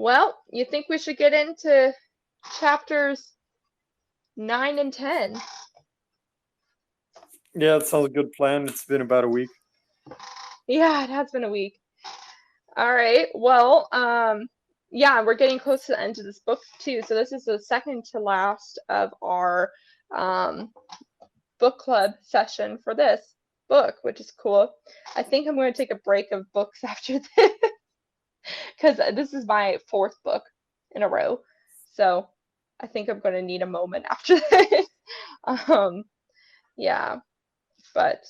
Well, you think we should get into chapters 9 and 10? Yeah, that sounds a good plan. It's been about a week. Yeah, it has been a week. All right. Well, yeah, we're getting close to the end of this book too. So this is the second to last of our um, book club session for this book, which is cool. I think I'm going to take a break of books after this because this is my fourth book in a row. So I think I'm going to need a moment after this. Um, yeah, but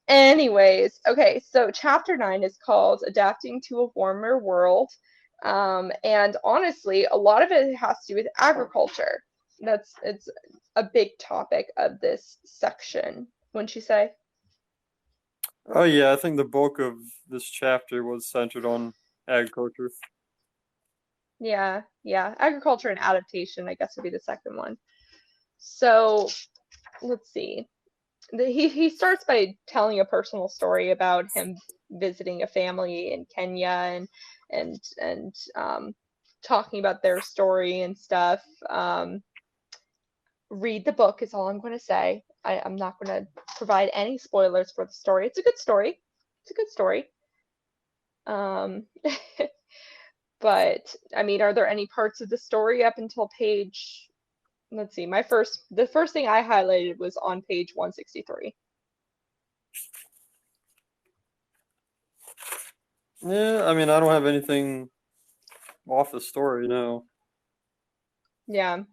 anyways, okay, so chapter 9 is called Adapting to a Warmer World. And honestly, a lot of it has to do with agriculture. It's a big topic of this section, wouldn't you say? Oh yeah, I think the bulk of this chapter was centered on agriculture. Yeah, yeah. Agriculture and adaptation, I guess, would be the second one. So let's see. He starts by telling a personal story about him visiting a family in Kenya and talking about their story and stuff. Read the book is all I'm going to say. I'm not going to provide any spoilers for the story. It's a good story. It's a good story. Um, but I mean, are there any parts of the story up until page? Let's see. The first thing I highlighted was on page 163. Yeah, I mean, I don't have anything off the story, no. Yeah.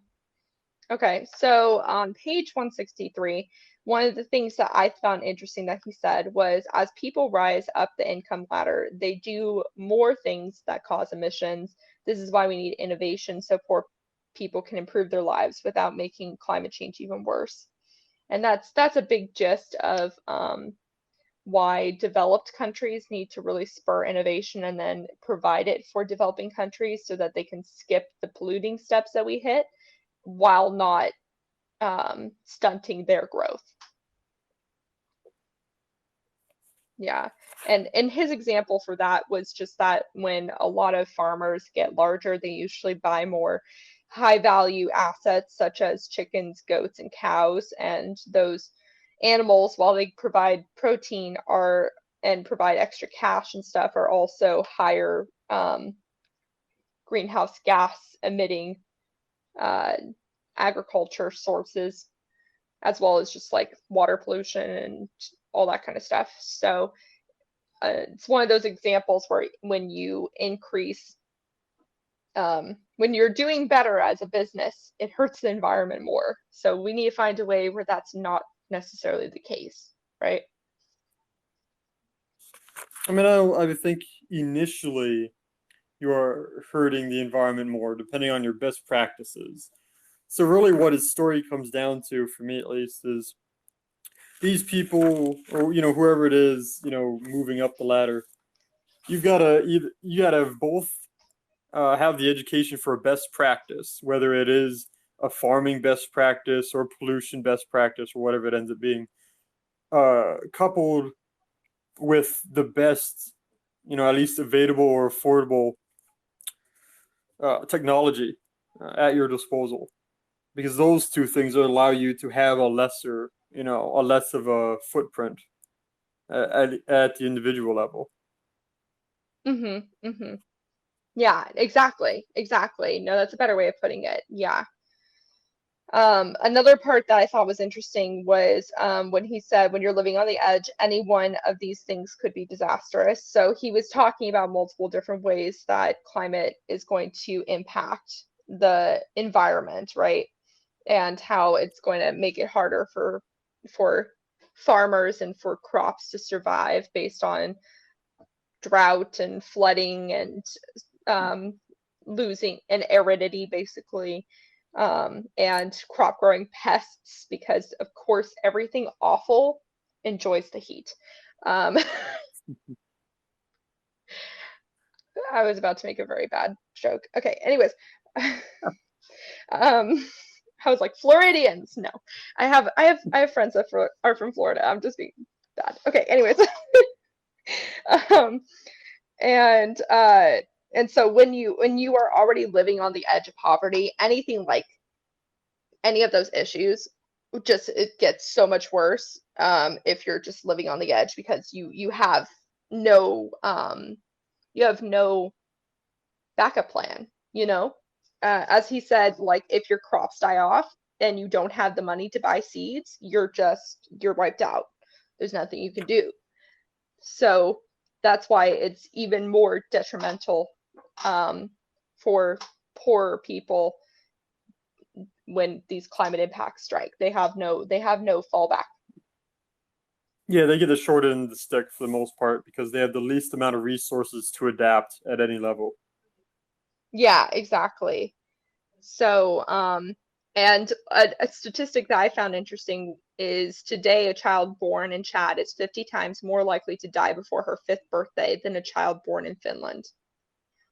Okay, so on page 163, one of the things that I found interesting that he said was as people rise up the income ladder, they do more things that cause emissions. This is why we need innovation so poor people can improve their lives without making climate change even worse. And that's a big gist of why developed countries need to really spur innovation and then provide it for developing countries so that they can skip the polluting steps that we hit while not stunting their growth. Yeah. And his example for that was just that when a lot of farmers get larger, they usually buy more high value assets such as chickens, goats, and cows. And those animals, while they provide protein are and provide extra cash and stuff, are also higher greenhouse gas emitting uh, agriculture sources as well as just like water pollution and all that kind of stuff. So it's one of those examples where when you increase, when you're doing better as a business, it hurts the environment more. So we need to find a way where that's not necessarily the case, right? I mean, I would think initially you are hurting the environment more, depending on your best practices. So really, what his story comes down to, for me at least, is these people, or whoever it is, moving up the ladder. You gotta have both have the education for a best practice, whether it is a farming best practice or pollution best practice or whatever it ends up being, coupled with the best, at least available or affordable technology at your disposal, because those two things will allow you to have a less of a footprint at the individual level. Mm-hmm. Mm-hmm. Yeah, exactly. Exactly. No, that's a better way of putting it. Yeah. Another part that I thought was interesting was when he said, when you're living on the edge, any one of these things could be disastrous. So he was talking about multiple different ways that climate is going to impact the environment, right? And how it's going to make it harder for farmers and for crops to survive based on drought and flooding and um, losing an aridity, basically, and crop growing pests, because, of course, everything awful enjoys the heat. Um, I was about to make a very bad joke. Okay, anyways. um, I was like Floridians. No, I have friends that are from Florida. I'm just being bad. Okay, anyways. um, and And so when you are already living on the edge of poverty, anything like any of those issues, just it gets so much worse, if you're just living on the edge, because no you have no backup plan, you know? As he said, like if your crops die off and you don't have the money to buy seeds, you're wiped out. There's nothing you can do. So that's why it's even more detrimental, for poorer people when these climate impacts strike. They have no fallback. Yeah, they get the short end of the stick for the most part because they have the least amount of resources to adapt at any level. Yeah, exactly. So, and a statistic that I found interesting is today a child born in Chad is 50 times more likely to die before her fifth birthday than a child born in Finland.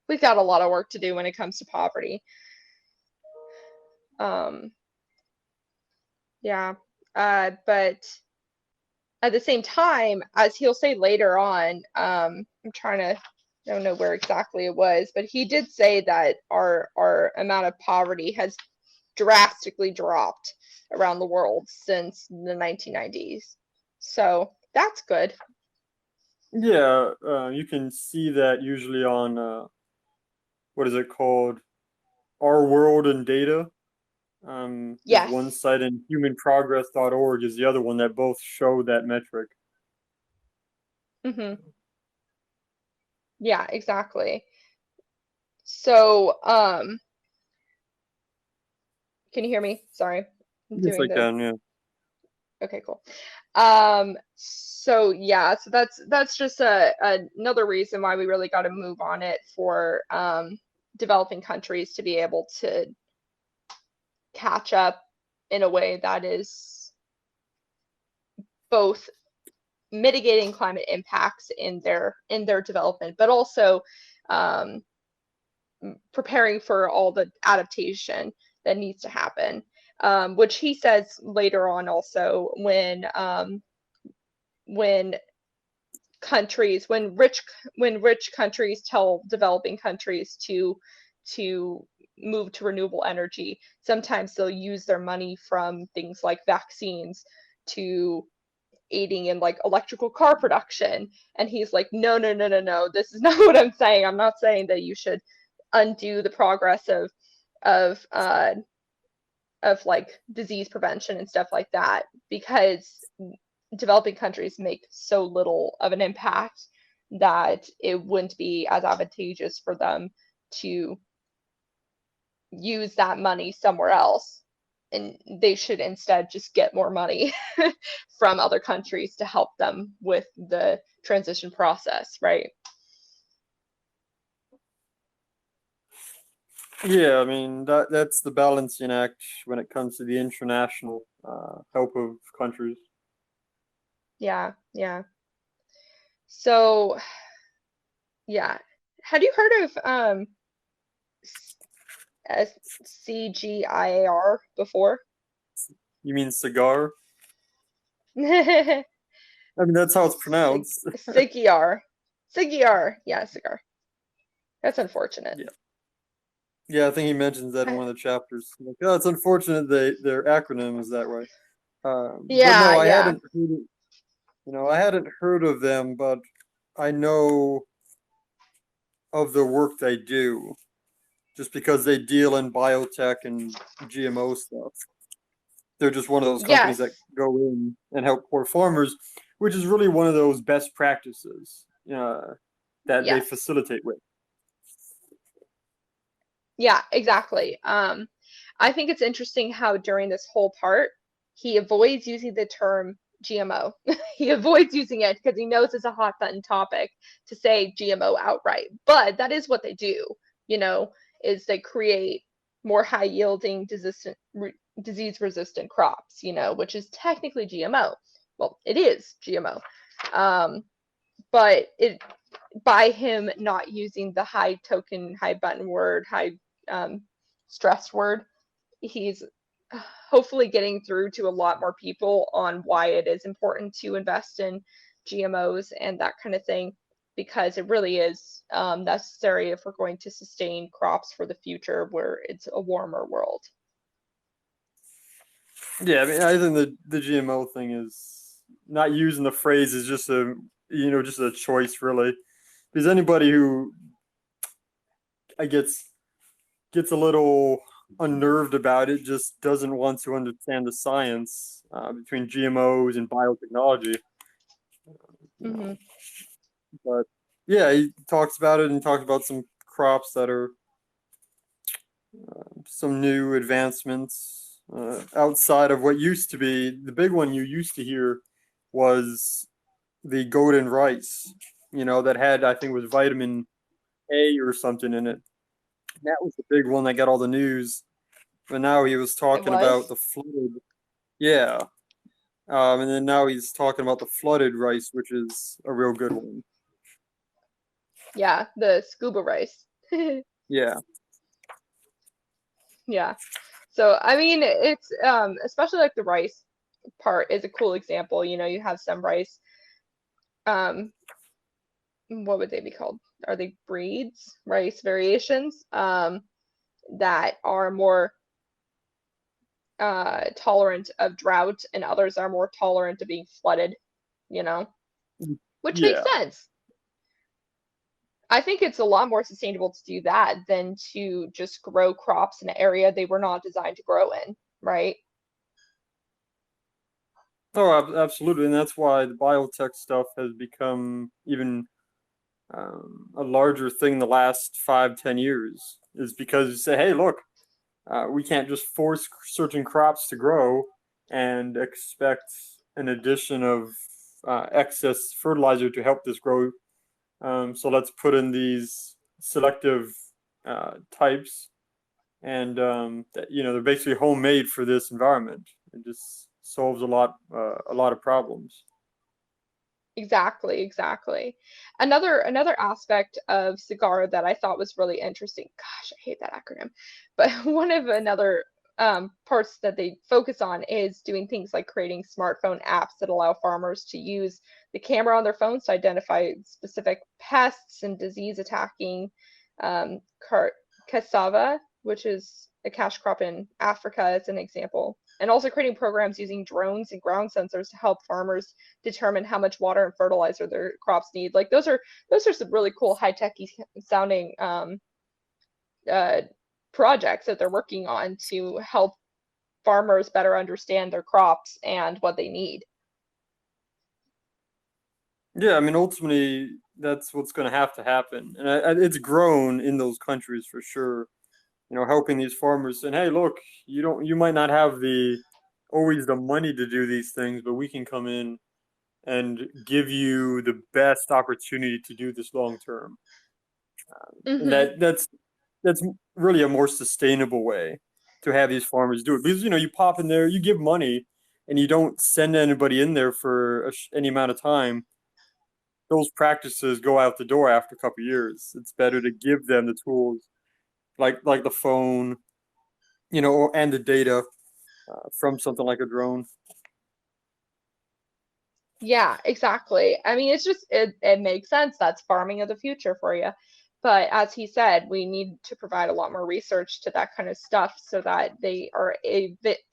We've got a lot of work to do when it comes to poverty. Um, yeah, but at the same time, as he'll say later on, I don't know where exactly it was, but he did say that our amount of poverty has drastically dropped around the world since the 1990s. So that's good. Yeah, you can see that usually on what is it called? Our World in Data is one Yes. site, and humanprogress.org is the other one that both show that metric. Hmm. Yeah, exactly. So, can you hear me? Sorry. I'm Yes, I doing the can. Yeah. Okay, cool. So yeah, so that's just another reason why we really got to move on it for developing countries to be able to catch up in a way that is both mitigating climate impacts in their development, but also um, preparing for all the adaptation that needs to happen. Which he says later on also when when rich countries tell developing countries to move to renewable energy, sometimes they'll use their money from things like vaccines to aiding in like electrical car production. And he's like, no, no, no, no, no, this is not what I'm saying. I'm not saying that you should undo the progress of uh of like disease prevention and stuff like that, because developing countries make so little of an impact that it wouldn't be as advantageous for them to use that money somewhere else. And they should instead just get more money from other countries to help them with the transition process, right? Yeah, I mean that's the balancing act when it comes to the international help of countries. Yeah, yeah. So, yeah. Had you heard of CGIAR before? You mean cigar? Sig I mean that's how it's pronounced. Sigiar. Sigiar. Yeah, cigar. That's unfortunate. Yeah. Yeah, I think he mentions that in one of the chapters. Like, oh, it's unfortunate their acronym is that way. But Yeah, no, I yeah. hadn't heard it, I hadn't heard of them, but I know of the work they do just because they deal in biotech and GMO stuff. They're just one of those companies that Yes. go in and help poor farmers, which is really one of those best practices that they Yes. facilitate with. Yeah, exactly. I think it's interesting how during this whole part, he avoids using the term GMO. He avoids using it because he knows it's a hot button topic to say GMO outright. But that is what they do, you know, is they create more high yielding disease resistant crops, which is technically GMO. Well, it is GMO. Um, but it by him not using the high token, high button word, high um, stress word, he's hopefully getting through to a lot more people on why it is important to invest in GMOs and that kind of thing, because it really is necessary if we're going to sustain crops for the future where it's a warmer world. Yeah, I mean, I think the GMO thing is not using the phrase is just a just a choice really. Because anybody who I gets a little unnerved about it just doesn't want to understand the science between GMOs and biotechnology. You Hmm. know, but yeah, he talks about it and talks about some crops that are some new advancements outside of what used to be. The big one you used to hear was the golden rice, that had, I think it was vitamin A or something in it. That was the big one that got all the news. But now he was It talking about was? the flooded, yeah. And then now he's talking about the flooded rice, which is a real good one. Yeah, the scuba rice. Yeah. Yeah. So, I mean, it's especially like the rice part is a cool example. You know, you have some rice, um, what would they be called? Are they breeds, rice variations, that are more tolerant of drought, and others are more tolerant of being flooded, you know, which makes Yeah. sense. I think it's a lot more sustainable to do that than to just grow crops in an area they were not designed to grow in, right? Oh, absolutely. And that's why the biotech stuff has become even a larger thing the last 5, 10 years, is because you say, hey, look, we can't just force certain crops to grow and expect an addition of excess fertilizer to help this grow. So let's put in these selective types, and they're basically homemade for this environment. It just solves a lot of problems. Exactly, exactly. Another aspect of cigar that I thought was really interesting. Gosh, I hate that acronym. But one of another parts that they focus on is doing things like creating smartphone apps that allow farmers to use the camera on their phones to identify specific pests and disease attacking um, car cassava, which is a cash crop in Africa, as an example. And also creating programs using drones and ground sensors to help farmers determine how much water and fertilizer their crops need. Like those are some really cool high techy sounding uh, projects that they're working on to help farmers better understand their crops and what they need. Yeah, I mean, ultimately, that's what's going to happen, and it's grown in those countries for sure. Helping these farmers, and hey, look, you might not have the always the money to do these things, but we can come in and give you the best opportunity to do this long term. And Hmm. that's really a more sustainable way to have these farmers do it, because you pop in there, you give money, and you don't send anybody in there for any amount of time. Those practices go out the door after a couple of years. It's better to give them the tools, like the phone, and the data from something like a drone. Yeah, exactly. I mean, it's just it makes sense. That's farming of the future for you. But as he said, we need to provide a lot more research to that kind of stuff so that they are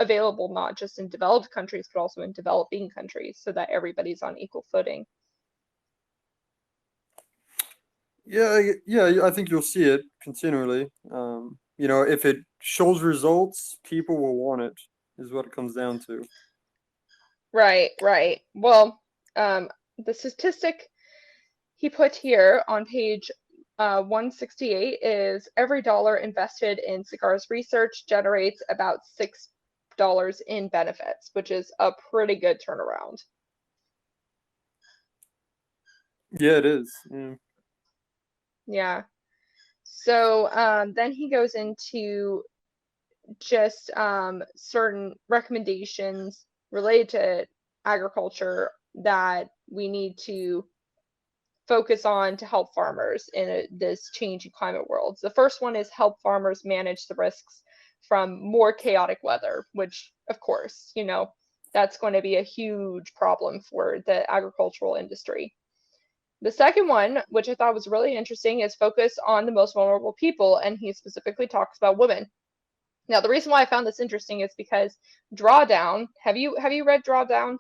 available not just in developed countries, but also in developing countries so that everybody's on equal footing. Yeah, yeah, I think you'll see it continually. If it shows results, people will want it, is what it comes down to. Right, right. Well, the statistic he put here on page 168 is every dollar invested in cigars research generates about $6 in benefits, which is a pretty good turnaround. Yeah, it is. Yeah. Yeah. So then he goes into just certain recommendations related to agriculture that we need to focus on to help farmers in this changing climate world. So the first one is help farmers manage the risks from more chaotic weather, which, of course, that's going to be a huge problem for the agricultural industry. The second one, which I thought was really interesting, is focus on the most vulnerable people, and he specifically talks about women. Now, the reason why I found this interesting is because Drawdown, have you read Drawdown?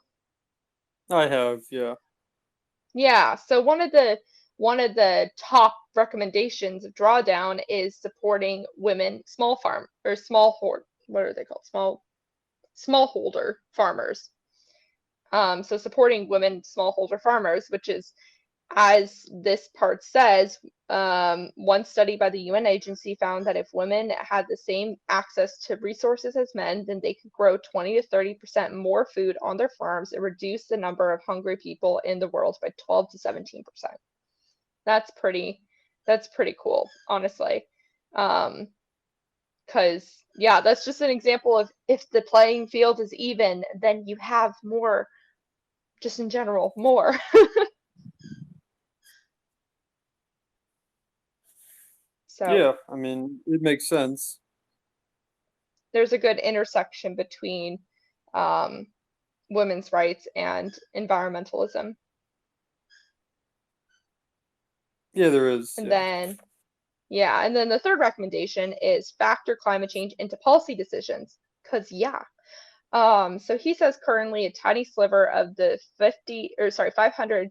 I have, yeah. Yeah, so one of the top recommendations of Drawdown is supporting women small farm or what are they called? Smallholder farmers. So supporting women smallholder farmers, which is, as this part says, one study by the UN agency found that if women had the same access to resources as men, then they could grow 20 to 30% more food on their farms and reduce the number of hungry people in the world by 12 to 17%. That's pretty, that's pretty cool, honestly. Um, because yeah, that's just an example of if the playing field is even, then you have more, just in general, more. So Yeah, I mean, it makes sense. there's a good intersection between um, women's rights and environmentalism. Yeah, there is. And Yeah. then, yeah, and then the third recommendation is factor climate change into policy decisions. Because, yeah. So he says currently a tiny sliver of the 500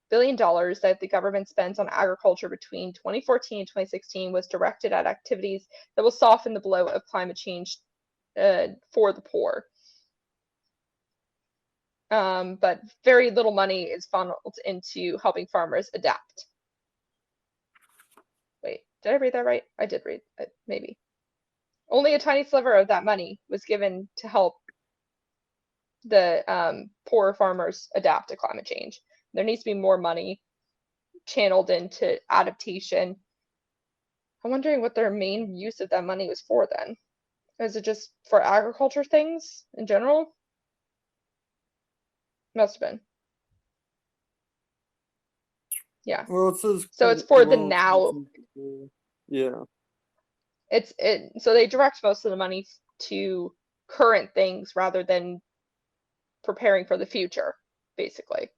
billion dollars that the government spends on agriculture between 2014 and 2016 was directed at activities that will soften the blow of climate change for the poor. But very little money is funneled into helping farmers adapt. Wait, did I read that right? I did read it, maybe. Only a tiny sliver of that money was given to help the poorer farmers adapt to climate change. There needs to be more money channeled into adaptation. I'm wondering what their main use of that money was for then. Is it just for agriculture things in general? Must have been. Yeah. Well, it says, So it's for the well, now. yeah. So they direct most of the money to current things rather than preparing for the future, basically,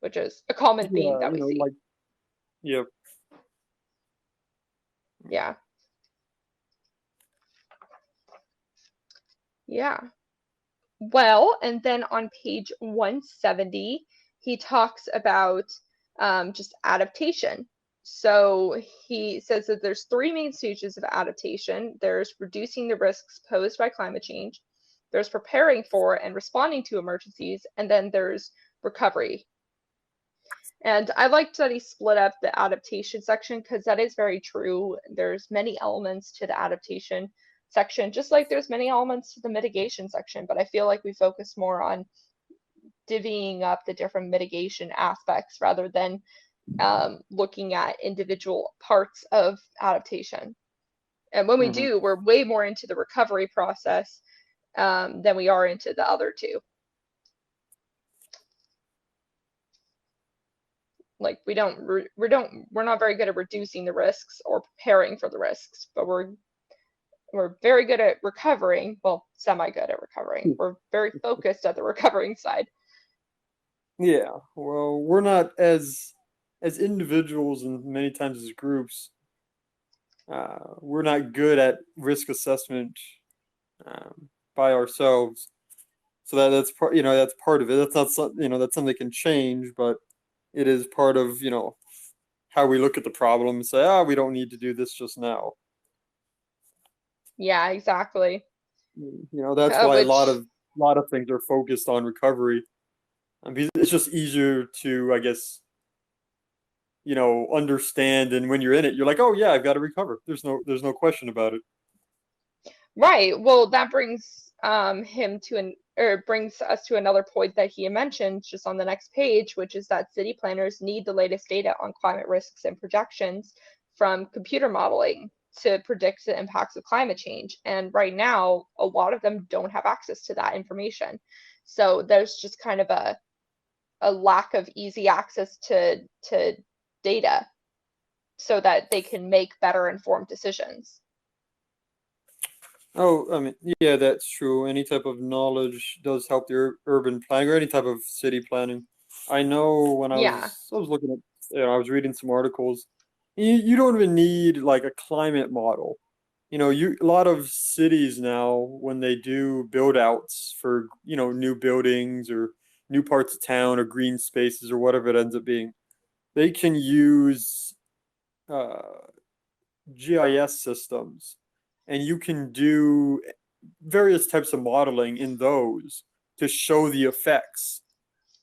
which is a common theme Yeah, that we see. like, yeah. Yeah. Yeah. Well, and then on page 170, he talks about just adaptation. So he says that there's three main stages of adaptation. There's reducing the risks posed by climate change, there's preparing for and responding to emergencies, and then there's recovery. And I liked that he split up the adaptation section because that is very true. There's many elements to the adaptation section, just like there's many elements to the mitigation section, but I feel like we focus more on divvying up the different mitigation aspects rather than looking at individual parts of adaptation. And when we Hmm. do, we're way more into the recovery process than we are into the other two. Like we're not very good at reducing the risks or preparing for the risks, but we're very good at recovering, well, semi good at recovering. We're very focused at the recovering side. Yeah. Well, we're not as individuals and many times as groups. We're not good at risk assessment by ourselves. So that's part, that's part of it. That's not something, that's something that can change, but it is part of, how we look at the problem and say, we don't need to do this just now. Yeah, exactly. That's why a lot Which of things are focused on recovery. Because it's just easier to, I guess, understand. And when you're in it, you're like, oh yeah, I've got to recover. There's no question about it. right. Well, that brings him to an or brings us to another point that he mentioned just on the next page, which is that city planners need the latest data on climate risks and projections from computer modeling to predict the impacts of climate change. And right now, a lot of them don't have access to that information. So there's just kind of a lack of easy access to data so that they can make better informed decisions. Oh, I mean, yeah, that's true. Any type of knowledge does help the urban planning or any type of city planning. I know when Yeah. I was looking at, I was reading some articles. You don't even need like a climate model. A lot of cities now, when they do build outs for, new buildings or new parts of town or green spaces or whatever it ends up being, they can use uh, GIS systems, and you can do various types of modeling in those to show the effects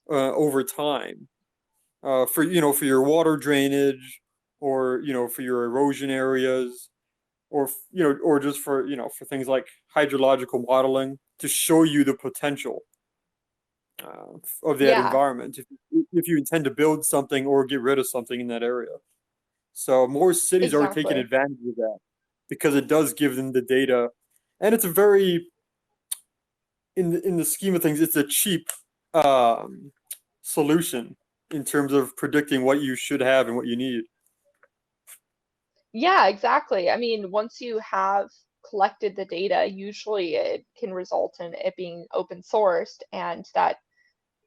over time for your water drainage, or for your erosion areas, or or just for for things like hydrological modeling to show you the potential of that Yeah, environment if you intend to build something or get rid of something in that area. So more cities are taking exactly. advantage of that because it does give them the data, and it's a very in the scheme of things, it's a cheap um, solution in terms of predicting what you should have and what you need. Yeah, exactly. I mean, once you have collected the data, usually it can result in it being open sourced, and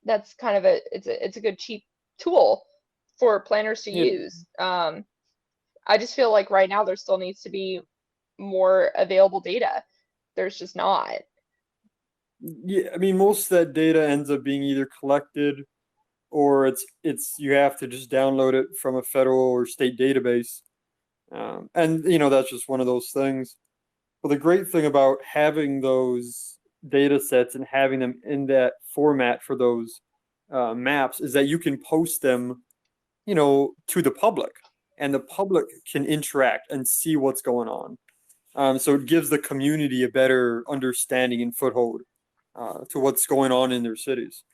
that's kind of it's a good cheap tool for planners to Yeah, use. I just feel like right now there still needs to be more available data. There's just not. yeah. I mean, most of that data ends up being either collected or it's you have to just download it from a federal or state database, and that's just one of those things. But the great thing about having those data sets and having them in that format for those maps is that you can post them, to the public, and the public can interact and see what's going on. So it gives the community a better understanding and foothold to what's going on in their cities.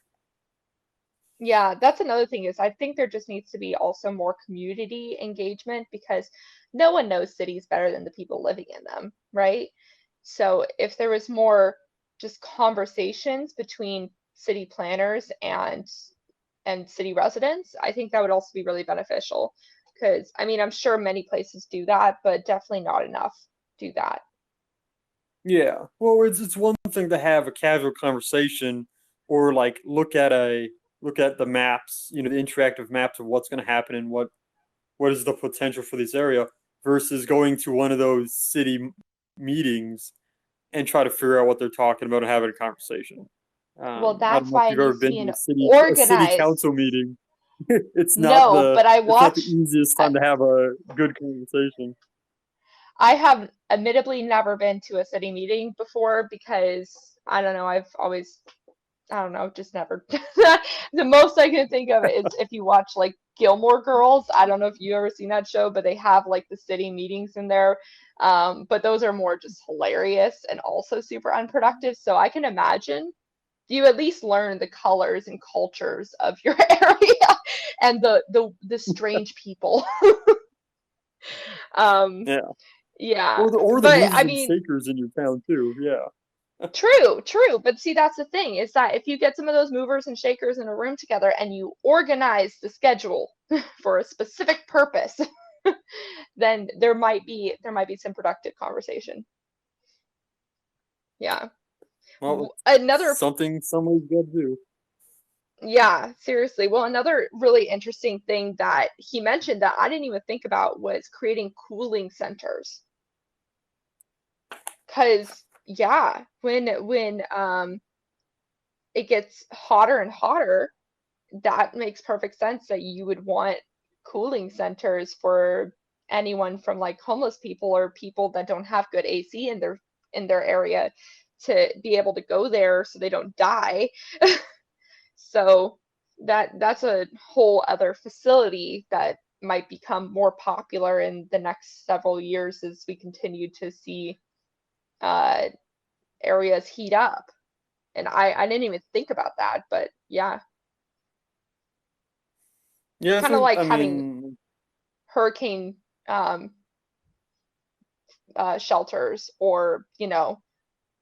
Yeah, that's another thing is I think there just needs to be also more community engagement because no one knows cities better than the people living in them, right? So if there was more just conversations between city planners and city residents, I think that would also be really beneficial. Because I mean, I'm sure many places do that, but definitely not enough do that. Yeah. Well, it's one thing to have a casual conversation or like look at the maps, the interactive maps of what's going to happen and what is the potential for this area versus going to one of those city meetings and try to figure out what they're talking about and having a conversation. Well, I don't that's know if why it you've ever needs to been be to an a city organized. council meeting. No, but It's not the easiest time to have a good conversation. I have admittedly never been to a city meeting before because I don't know, I've always, I don't know, just never. The most I can think of is if you watch like Gilmore Girls. I don't know if you ever seen that show, but they have like the city meetings in there. But those are more just hilarious and also super unproductive. So I can imagine you at least learn the colors and cultures of your area and the strange people. Um, Yeah. yeah, Or the but movers I and mean, shakers in your town too. Yeah. true, true. But see, that's the thing is that if you get some of those movers and shakers in a room together and you organize the schedule for a specific purpose, then there might be some productive conversation. Yeah. Well, Another, something someone's got to do. yeah, seriously. Well, another really interesting thing that he mentioned that I didn't even think about was creating cooling centers. Because yeah, when it gets hotter and hotter, that makes perfect sense that you would want cooling centers for anyone from like homeless people or people that don't have good AC in their area to be able to go there so they don't die. So that's a whole other facility that might become more popular in the next several years as we continue to see uh, areas heat up. And I didn't even think about that, but yeah, Yeah, kind of like I having mean, hurricane um, shelters or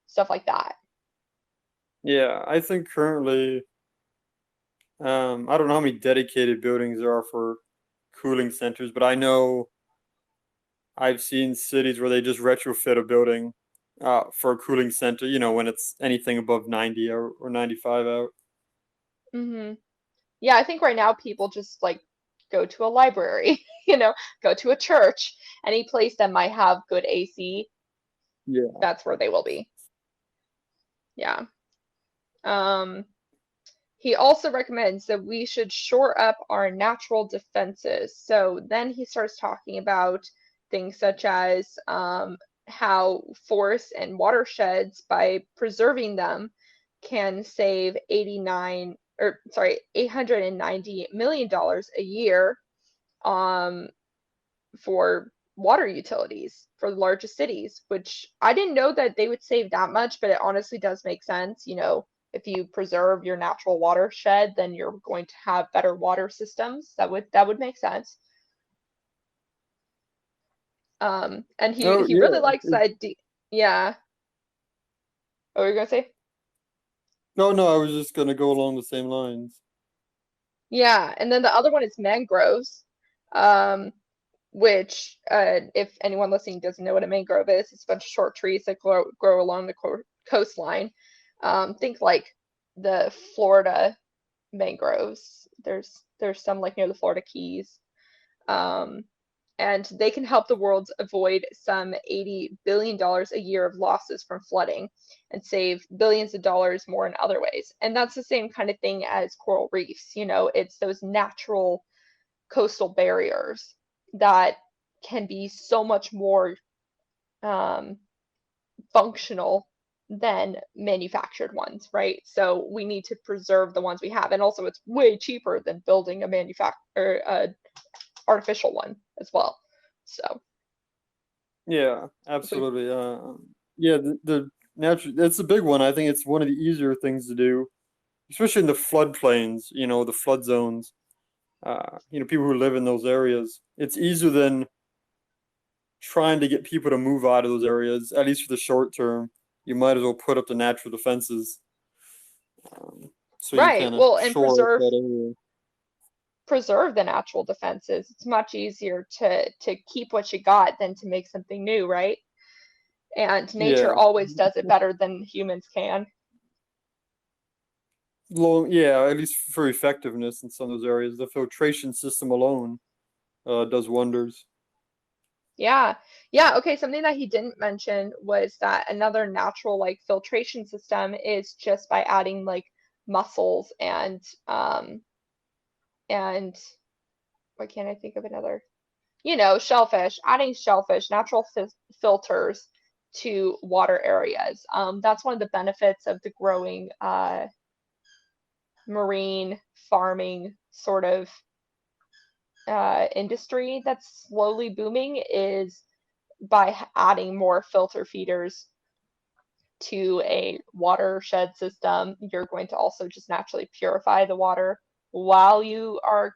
stuff like that. yeah, I think currently, I don't know how many dedicated buildings there are for cooling centers, but I know I've seen cities where they just retrofit a building for a cooling center, when it's anything above 90 or 95 out. Hmm. Yeah, I think right now people just like go to a library, you know, go to a church, any place that might have good AC, Yeah. that's where they will be. Yeah. Um, he also recommends that we should shore up our natural defenses. So then he starts talking about things such as how forests and watersheds, by preserving them, can save 89 or sorry, $890 million a year um, for water utilities for the largest cities, which I didn't know that they would save that much, but it honestly does make sense. You know, if you preserve your natural watershed, then you're going to have better water systems. That would make sense. And Oh he really yeah. likes that. Yeah. What were you gonna say? No, no, I was just gonna go along the same lines. Yeah, and then the other one is mangroves, um, which, if anyone listening doesn't know what a mangrove is, it's a bunch of short trees that grow along the coastline. Think like the Florida mangroves. There's some like near the Florida Keys. Um, and they can help the world avoid some $80 billion a year of losses from flooding and save billions of dollars more in other ways. And that's the same kind of thing as coral reefs. You know, it's those natural coastal barriers that can be so much more um, functional than manufactured ones, right? So we need to preserve the ones we have, and also it's way cheaper than building a artificial one as well. So Yeah, if we, absolutely. Yeah, the natural, that's a big one. I think it's one of the easier things to do, especially in the floodplains, the flood zones. People who live in those areas. It's easier than trying to get people to move out of those areas, at least for the short term. You might as well put up the natural defenses, so you right, kind of well, and shore up that area. preserve the natural defenses. It's much easier to keep what you got than to make something new, right? And nature Yeah, always does it better than humans can. yeah, at least for effectiveness in some of those areas, the filtration system alone does wonders. Yeah. Yeah. Okay. Something that he didn't mention was that another natural like filtration system is just by adding like mussels and why can't I think of another? You know, shellfish, adding shellfish, natural filters to water areas. That's one of the benefits of the growing marine farming sort of industry that's slowly booming is by adding more filter feeders to a watershed system, you're going to also just naturally purify the water while you are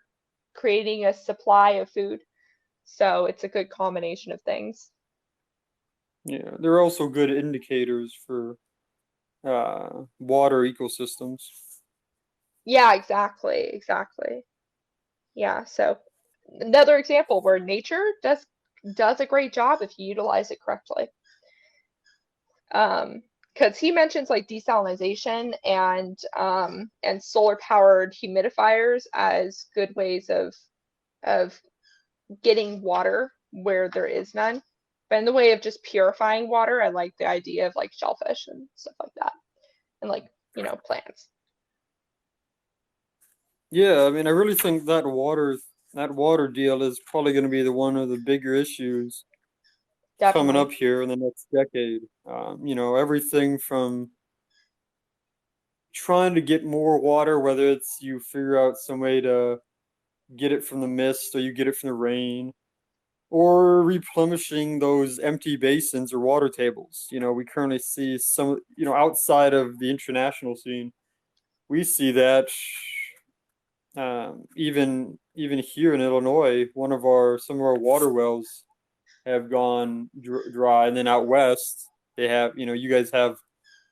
creating a supply of food. So it's a good combination of things. Yeah, they're also good indicators for water ecosystems. Yeah, exactly, exactly. Yeah, so another example where nature does a great job if you utilize it correctly. Um, because he mentions like desalination and solar powered humidifiers as good ways of getting water where there is none. But in the way of just purifying water, I like the idea of like shellfish and stuff like that, and like, you know, plants. Yeah, I mean, I really think that water deal is probably going to be the one of the bigger issues coming Definitely. up here in the next decade. Everything from trying to get more water, whether it's you figure out some way to get it from the mist or you get it from the rain, or replenishing those empty basins or water tables. We currently see some, outside of the international scene, we see that even here in Illinois, some of our water wells have gone dry, and then out west they have, you guys have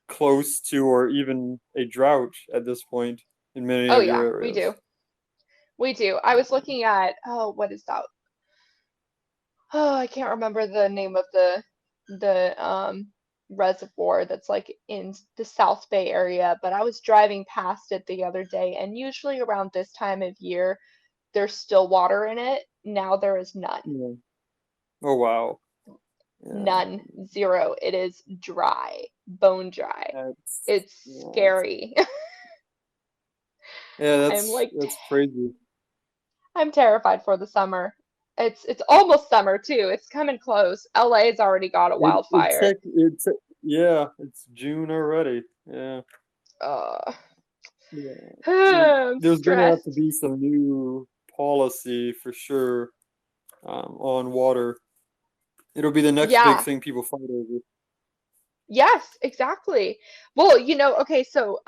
close to or even a drought at this point in many Oh of your yeah, we areas. do. We do. I was looking at, oh, what is that? Oh, I can't remember the name of the reservoir that's like in the South Bay area, but I was driving past it the other day, and usually around this time of year, there's still water in it. Now there is none. Yeah. Oh wow. Yeah. None. Zero. It is dry. Bone dry. That's It's yeah. scary. Yeah, I'm like that's crazy. I'm terrified for the summer. It's almost summer too. It's coming close. LA's already got a wildfire. Yeah, it's June already. Yeah. Uh, Yeah. I'm There's gonna have to stressed. be some new policy for sure, on water. It'll be the next big Yeah. thing people fight over. Yes, exactly. Well, okay, so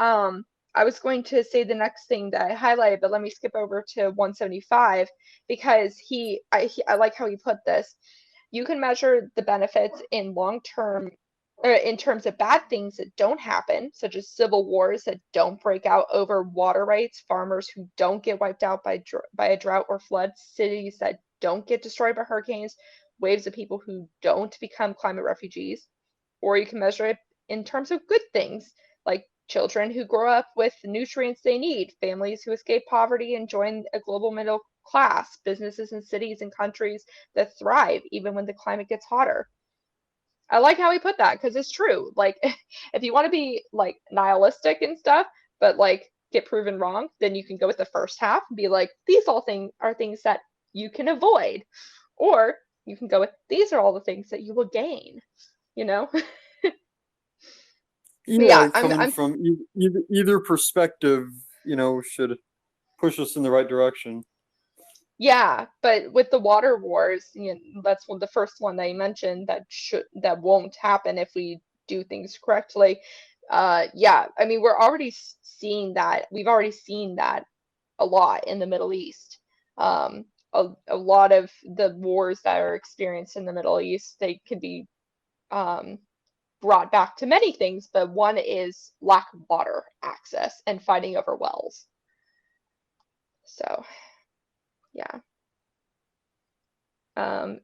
I was going to say the next thing that I highlighted, but let me skip over to 175 because I like how he put this. You can measure the benefits in long term, or in terms of bad things that don't happen, such as civil wars that don't break out over water rights, farmers who don't get wiped out by a drought or flood, cities that don't get destroyed by hurricanes, waves of people who don't become climate refugees, or you can measure it in terms of good things, like children who grow up with the nutrients they need, families who escape poverty and join a global middle class, businesses in cities and countries that thrive even when the climate gets hotter. I like how he put that because it's true. Like, if you want to be like nihilistic and stuff, but like get proven wrong, then you can go with the first half and be like, these all things are things that you can avoid. Or you can go with these are all the things that you will gain, you know? But Yeah, yeah, coming I'm from either perspective, should push us in the right direction. yeah, but with the water wars, that's the first one that you mentioned that won't happen if we do things correctly. Yeah, I mean we're already seeing that. We've already seen that a lot in the Middle East. A lot of the wars that are experienced in the Middle East, they can be um, brought back to many things, but one is lack of water access and fighting over wells. So, yeah.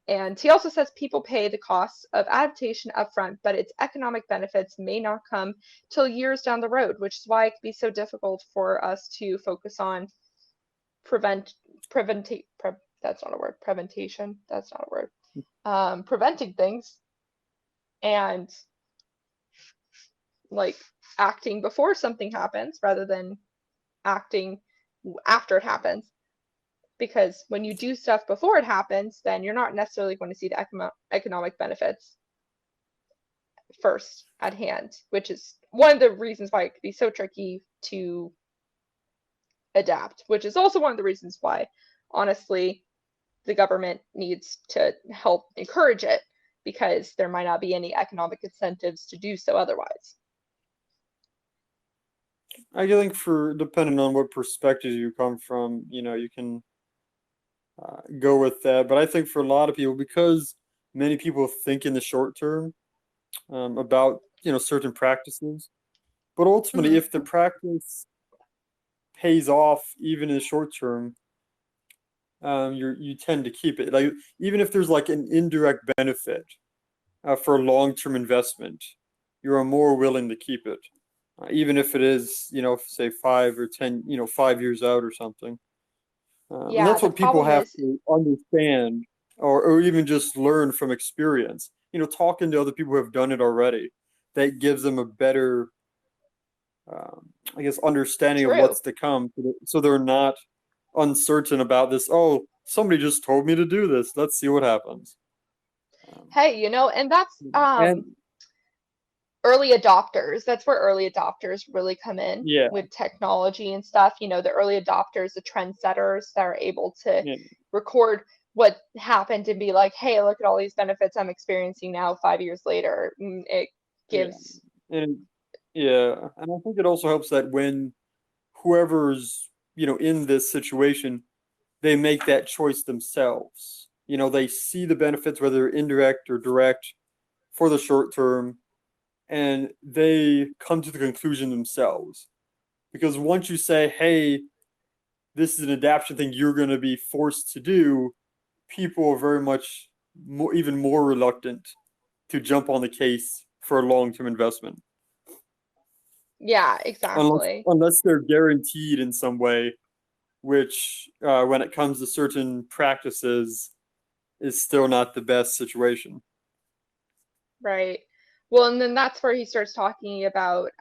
And he also says people pay the costs of adaptation upfront, but its economic benefits may not come till years down the road, which is why it can be so difficult for us to focus on prevent that's not a word. Preventation, that's not a word. Preventing things and like acting before something happens rather than acting after it happens. Because when you do stuff before it happens, then you're not necessarily going to see the economic benefits first at hand, which is one of the reasons why it could be so tricky to adapt, which is also one of the reasons why, honestly, the government needs to help encourage it because there might not be any economic incentives to do so otherwise. I think for depending on what perspective you come from, you can go with that. But I think for a lot of people, because many people think in the short term, about certain practices, but ultimately, Mm-hmm. if the practice pays off even in the short term, you tend to keep it. Like even if there's like an indirect benefit for a long-term investment, you are more willing to keep it, even if it is, say 5 or 10, 5 years out or something. And Yeah, that's the what people problem have is, to understand, or even just learn from experience. Talking to other people who have done it already, that gives them a better, I guess, understanding of true. what's to come, so they're not uncertain about this. Oh, somebody just told me to do this. Let's see what happens. Um, Hey, and that's and early adopters. That's where early adopters really come in yeah, with technology and stuff. The early adopters, the trendsetters that are able to yeah, record what happened and be like, hey, look at all these benefits I'm experiencing now 5 years later. It yeah, gives, and yeah, and I think it also helps that when whoever's in this situation, they make that choice themselves. They see the benefits, whether indirect or direct, for the short term, and they come to the conclusion themselves. Because once you say, hey, this is an adaptation thing you're going to be forced to do, people are very much even more reluctant to jump on the case for a long-term investment, Yeah, unless exactly. unless they're guaranteed in some way, which when it comes to certain practices is still not the best situation. Right. Well, and then that's where he starts talking about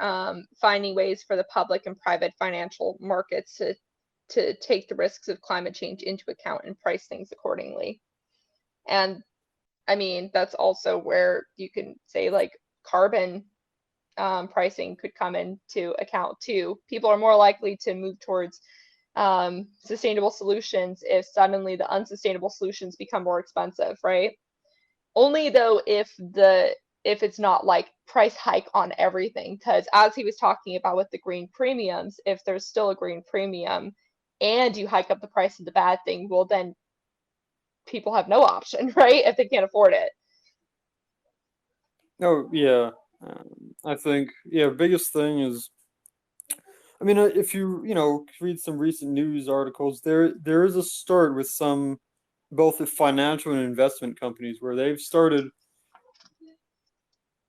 finding ways for the public and private financial markets to take the risks of climate change into account and price things accordingly. And I mean, that's also where you can say like carbon pricing could come into account too. People are more likely to move towards sustainable solutions if suddenly the unsustainable solutions become more expensive, right? Only though if it's not like price hike on everything, because as he was talking about with the green premiums, if there's still a green premium and you hike up the price of the bad thing, well then people have no option, right? If they can't afford it. Oh yeah, I think yeah. Biggest thing is, I mean, if you read some recent news articles, there is a start with some both the financial and investment companies where they've started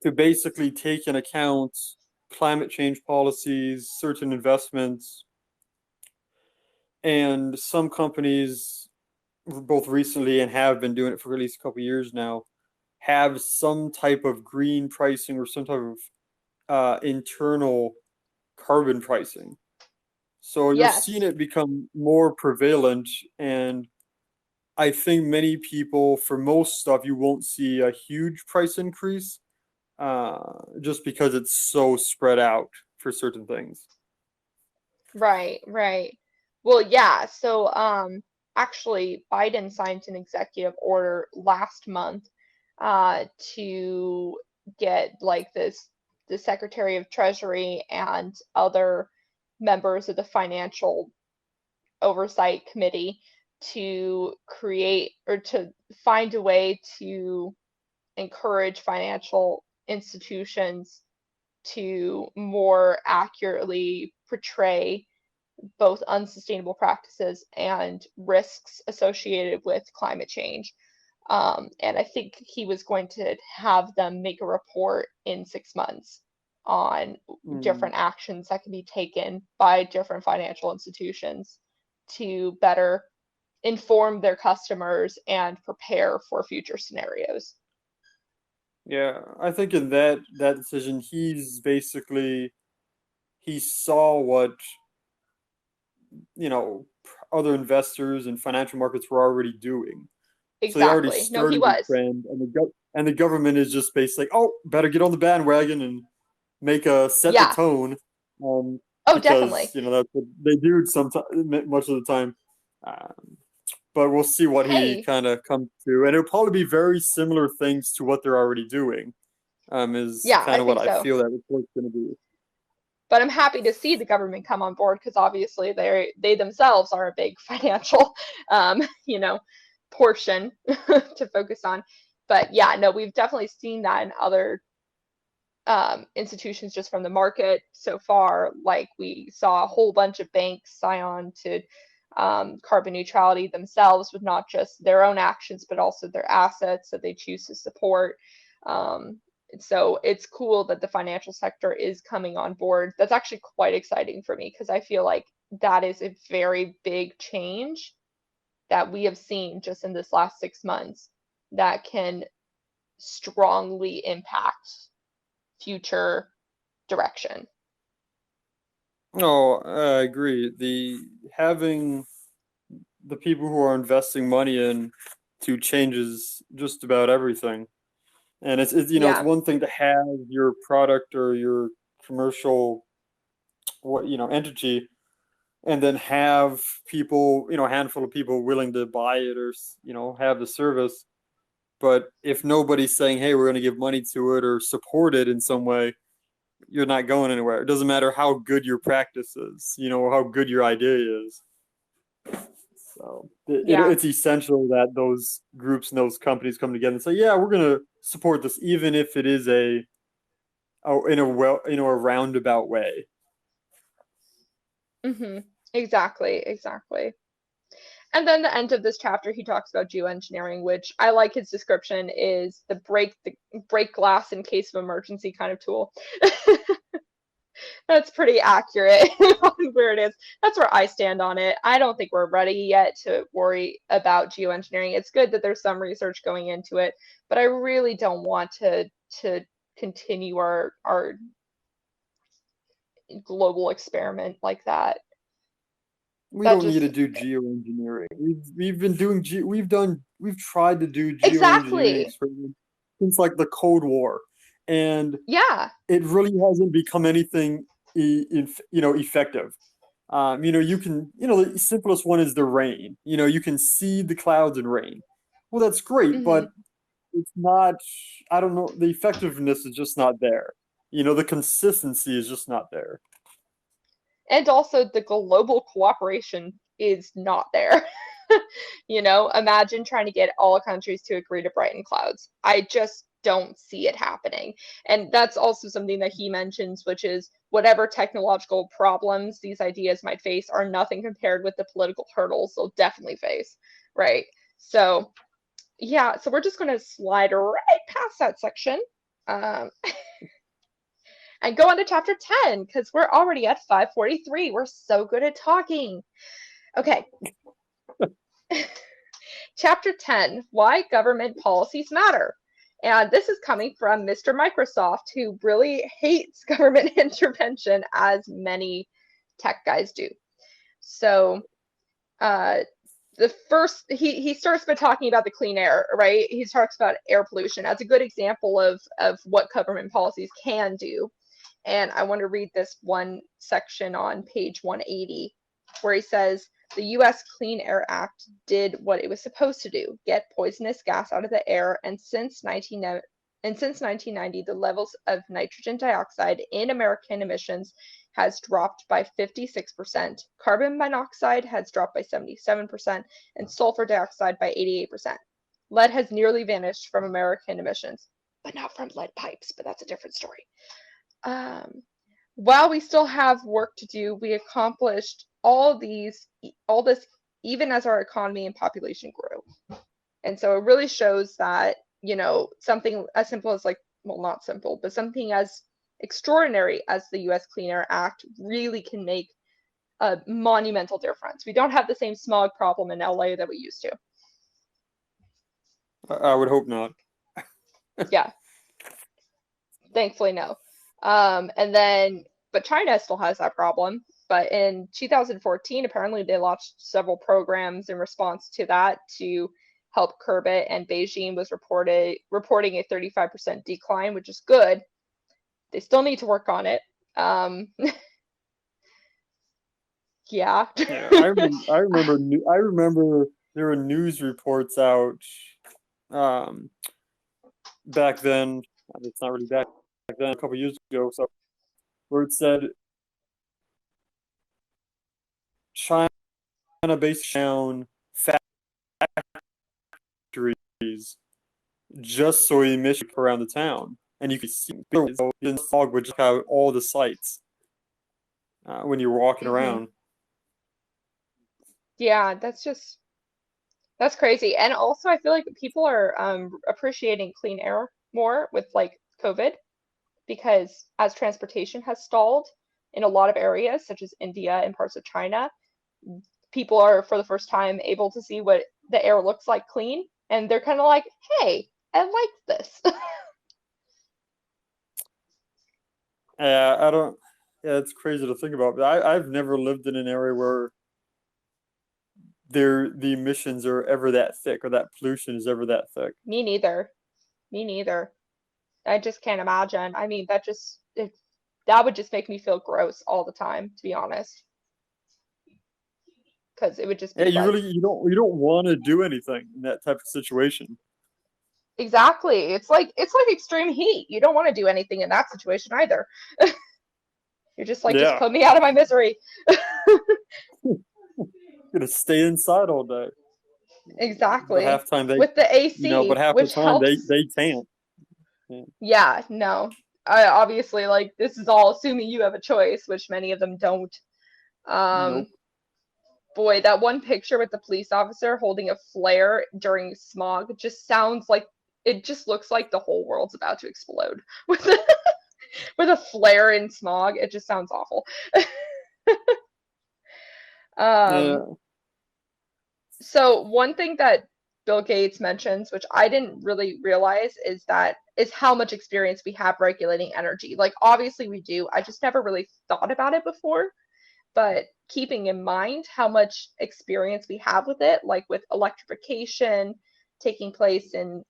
to basically take in account climate change policies, certain investments, and some companies, both recently and have been doing it for at least a couple of years now, have some type of green pricing or some type of internal carbon pricing. So you're seeing Yes. it become more prevalent, and I think many people, for most stuff, you won't see a huge price increase, just because it's so spread out for certain things. Right, right. Well, yeah, so actually Biden signed an executive order last month to get like the Secretary of Treasury and other members of the Financial Oversight Committee to create or to find a way to encourage financial institutions to more accurately portray both unsustainable practices and risks associated with climate change. And I think he was going to have them make a report in 6 months on Mm, different actions that can be taken by different financial institutions to better inform their customers and prepare for future scenarios. yeah, I think in that decision, he saw what other investors and financial markets were already doing. So they already Exactly. No, he started the was. trend, and the government is just basically, oh, better get on the bandwagon and set the Yeah. tone, Oh, because definitely. that's what they do sometimes, much of the time. Um, but we'll see what he Hey, kind of comes to, and it'll probably be very similar things to what they're already doing. Is yeah, kind I of what think I so. feel that report's going to be. But I'm happy to see the government come on board because obviously they themselves are a big financial, you know, portion to focus on. But yeah, no, we've definitely seen that in other institutions just from the market so far. Like we saw a whole bunch of banks sign on to carbon neutrality themselves with not just their own actions, but also their assets that they choose to support. Um, so it's cool that the financial sector is coming on board. That's actually quite exciting for me because I feel like that is a very big change that we have seen just in this last 6 months that can strongly impact future direction. No, I agree. The having the people who are investing money in to changes just about everything. And it's Yeah. one thing to have your product or your commercial entity, and then have people, a handful of people willing to buy it, or have the service. But if nobody's saying, hey, we're going to give money to it or support it in some way, you're not going anywhere. It doesn't matter how good your practice is, or how good your idea is. So Yeah. it's essential that those groups and those companies come together and say, yeah, we're going to support this, even if it is in a a roundabout way. Hmm. Exactly. Exactly. And then the end of this chapter, he talks about geoengineering, which I like his description is the break glass in case of emergency kind of tool. That's pretty accurate on where it is. That's where I stand on it. I don't think we're ready yet to worry about geoengineering. It's good that there's some research going into it, but I really don't want to continue our global experiment like that. We That don't need to just do geoengineering. We've tried to do geoengineering exactly. experiments since like the Cold War, and Yeah. it really hasn't become anything effective. The simplest one is the rain. You can see the clouds in rain. Well, that's great, Hmm. but it's not, I don't know, the effectiveness is just not there. The consistency is just not there. And also the global cooperation is not there. Imagine trying to get all countries to agree to brighten clouds. I just don't see it happening. And that's also something that he mentions, which is whatever technological problems these ideas might face are nothing compared with the political hurdles they'll definitely face, right? So, yeah, so we're just going to slide right past that section. Um, and go on to chapter 10 because we're already at 5:43. We're so good at talking. Okay, chapter 10, Why Government Policies Matter. And this is coming from Mr. Microsoft, who really hates government intervention, as many tech guys do. So, uh, the first, he starts by talking about the clean air, right? He talks about air pollution as a good example of what government policies can do. And I want to read this one section on page 180 where he says, the U.S. Clean Air Act did what it was supposed to do, get poisonous gas out of the air, and since 1990, the levels of nitrogen dioxide in American emissions has dropped by 56%, carbon monoxide has dropped by 77%, and sulfur dioxide by 88%. Lead has nearly vanished from American emissions, but not from lead pipes, but that's a different story. Um, while we still have work to do, we accomplished all this, even as our economy and population grew. And so it really shows that, something as simple as well, not simple, but something as extraordinary as the US Clean Air Act really can make a monumental difference. We don't have the same smog problem in LA that we used to. I would hope not. Yeah, thankfully, no. But China still has that problem. But in 2014, apparently they launched several programs in response to that to help curb it, and Beijing was reporting a 35% decline, which is good. They still need to work on it. Yeah. Yeah, I remember there were news reports out um, back then. It's not really back then, a couple years ago. So where it said China based down factories just so emissions around the town, and you could see the fog would just out all the sites when you're walking Hmm. around. Yeah, that's crazy. And also, I feel like people are appreciating clean air more with COVID, because as transportation has stalled in a lot of areas, such as India and parts of China, people are for the first time able to see what the air looks like clean, and they're kind of like, hey, I like this. I don't. Yeah, it's crazy to think about. But I've never lived in an area where the emissions are ever that thick or that pollution is ever that thick. Me neither. Me neither. I just can't imagine. I mean, that would just make me feel gross all the time, to be honest, because it would just Yeah, be like, you don't want to do anything in that type of situation. exactly. It's like extreme heat. You don't want to do anything in that situation either. You're just like, just Yeah, put me out of my misery. gonna stay inside all day. But Exactly. half the time they, With the but AC, half the which time they helps. they can't. Yeah. Yeah, no. I obviously, this is all assuming you have a choice, which many of them don't. Um, Nope. boy, that one picture with the police officer holding a flare during smog just sounds like it just looks like the whole world's about to explode with with a flare in smog. It just sounds awful. Um, Yeah. so one thing that Bill Gates mentions, which I didn't really realize, is how much experience we have regulating energy. Like obviously we do. I just never really thought about it before, but keeping in mind how much experience we have with it, like with electrification taking place in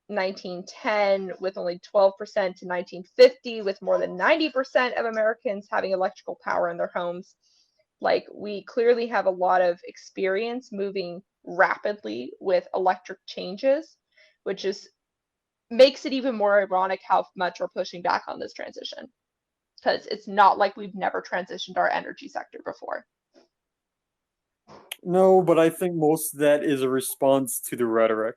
1910 with only 12% to 1950 with more than 90% of Americans having electrical power in their homes. Like we clearly have a lot of experience moving rapidly with electric changes, which is makes it even more ironic how much we're pushing back on this transition because it's not like we've never transitioned our energy sector before. No, but I think most of that is a response to the rhetoric.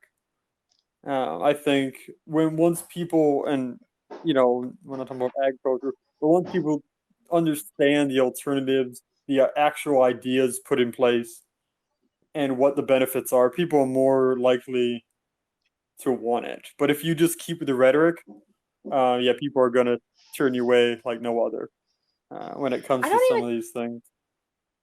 I think when once people, and we're not talking about agriculture, but once people understand the alternatives, the actual ideas put in place, and what the benefits are, people are more likely to want it. But if you just keep with the rhetoric, yeah, people are gonna turn you away like no other when it I comes to don't some even of these things.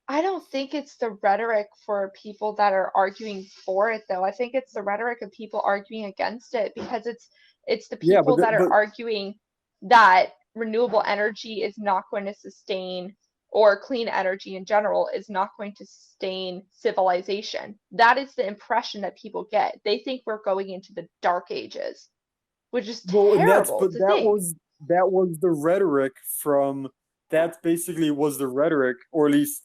I don't think it's the rhetoric for people that are arguing for it though. I think it's the rhetoric of people arguing against it because it's the Yeah, people that are but arguing that renewable energy is not going to sustain or clean energy in general is not going to sustain civilization. That is the impression that people get. They think we're going into the dark ages, which is well, and that's terrible but to think. that was the rhetoric from that basically was the rhetoric, or at least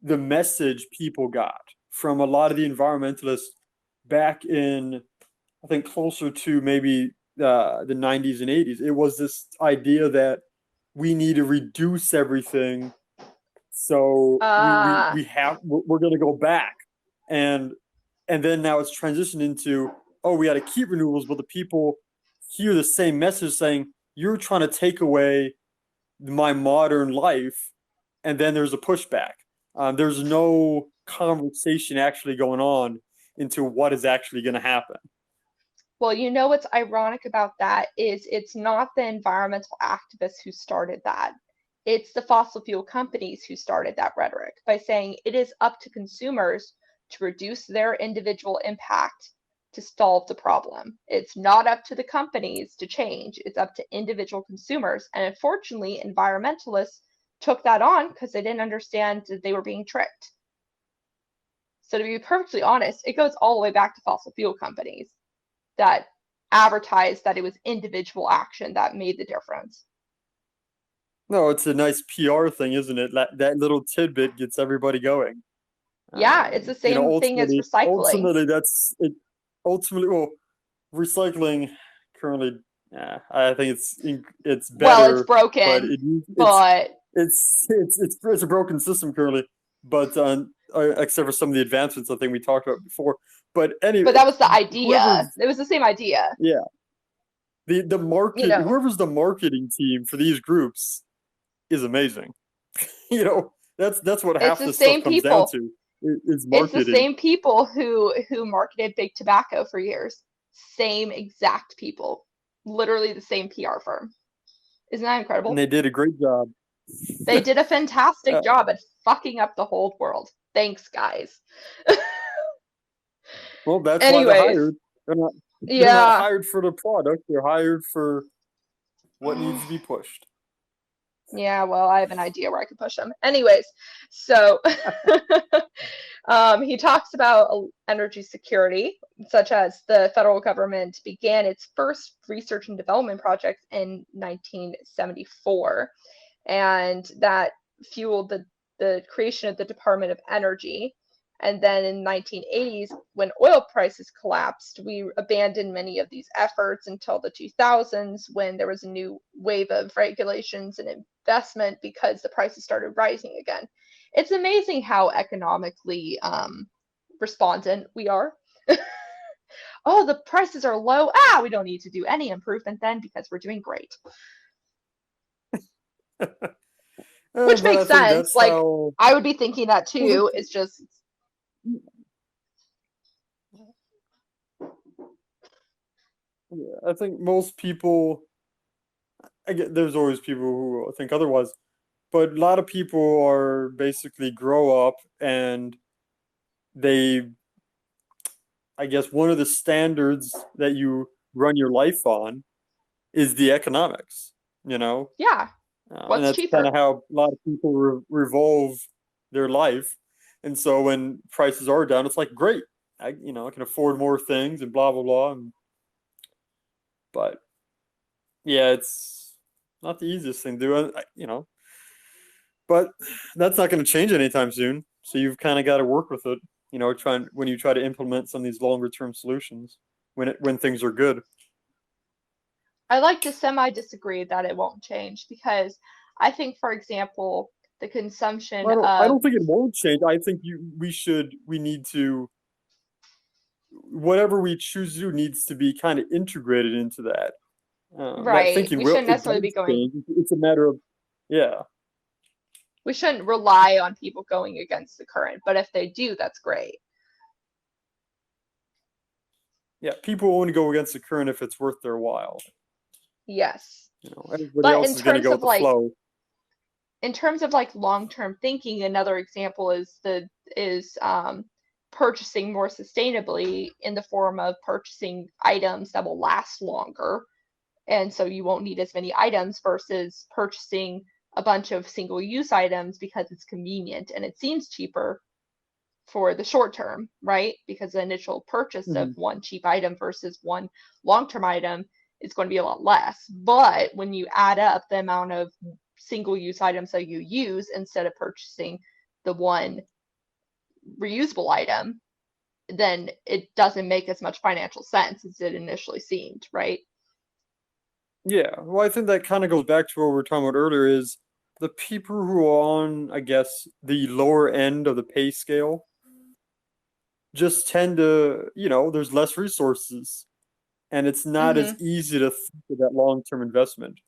the message people got from a lot of the environmentalists back in, I think, closer to maybe the 90s and 80s. It was this idea that we need to reduce everything, so Uh, we're going to go back, and then now it's transitioned into, oh, we got to keep renewables, but the people hear the same message saying you're trying to take away my modern life, and then there's a pushback. There's no conversation actually going on into what is actually going to happen. Well, you know what's ironic about that is it's not the environmental activists who started that. It's the fossil fuel companies who started that rhetoric by saying it is up to consumers to reduce their individual impact to solve the problem. It's not up to the companies to change, it's up to individual consumers. And unfortunately, environmentalists took that on because they didn't understand that they were being tricked. So, to be perfectly honest, it goes all the way back to fossil fuel companies that advertised that it was individual action that made the difference. No, it's a nice PR thing, isn't it? That little tidbit gets everybody going. Yeah, it's the same thing as recycling. Ultimately, that's it. Ultimately, well, recycling currently, yeah, I think it's Well, it's better, but broken, but it's a broken system currently. But except for some of the advancements I think we talked about before. But anyway, that was the idea. whoever's It was the same idea, yeah, the you market, know. whoever's the marketing team for these groups is amazing. That's what It's half the this stuff same comes down people. to is It's the marketing. same people who marketed big tobacco for years. Same exact people. Literally the same PR firm. Isn't that And incredible? they did a great job. They did a fantastic uh, job at fucking up the whole world. Thanks, guys. well, that's why they're Anyways, hired. They're not yeah. hired for the product. They're hired for what needs to be pushed. Yeah, well, I have an idea where I could push him. Anyways, so he talks about energy security, such as the federal government began its first research and development project in 1974, and that fueled the creation of the Department of Energy. And then in 1980s, when oil prices collapsed, we abandoned many of these efforts until the 2000s, when there was a new wave of regulations and investment because the prices started rising again. It's amazing how economically respondent we are. Oh, the prices are low. Ah, we don't need to do any improvement then because we're doing great. Which But makes I think sense. that's Like, how. I would be thinking that Well, too. It's just Yeah, I think most people, I get there's always people who think otherwise, but a lot of people are basically grow up and they, I guess one of the standards that you run your life on is the economics, you know? Yeah. And What's that's kind of cheaper? how a lot of people revolve their life. And so when prices are down, it's like, great, I can afford more things and blah, blah, blah. But yeah, it's not the easiest thing to do, but that's not going to change anytime soon. So you've kind of got to work with it, trying when you try to implement some of these longer term solutions when things are good. I like to semi disagree that it won't change because I think, for example, the consumption I of don't think it won't change. I think we need to, whatever we choose to do needs to be kind of integrated into that. That right, thinking we will shouldn't it necessarily be does going change. It's a matter of, yeah, we shouldn't rely on people going against the current, but if they do, that's great. yeah. People only go against the current if it's worth their while. Yes. Everybody But else is going to go with the flow. in terms of like long-term thinking, another example is the is purchasing more sustainably in the form of purchasing items that will last longer, and so you won't need as many items versus purchasing a bunch of single-use items because it's convenient and it seems cheaper for the short term, right? Because the initial purchase of Mhm. one cheap item versus one long-term item is going to be a lot less. But when you add up the amount of single-use items that you use instead of purchasing the one reusable item, then it doesn't make as much financial sense as it initially seemed, right? Yeah, well, I think that kind of goes back to what we were talking about earlier is the people who are on, I guess, the lower end of the pay scale just tend to, there's less resources and it's not as Mm-hmm. easy to think of that long-term investment.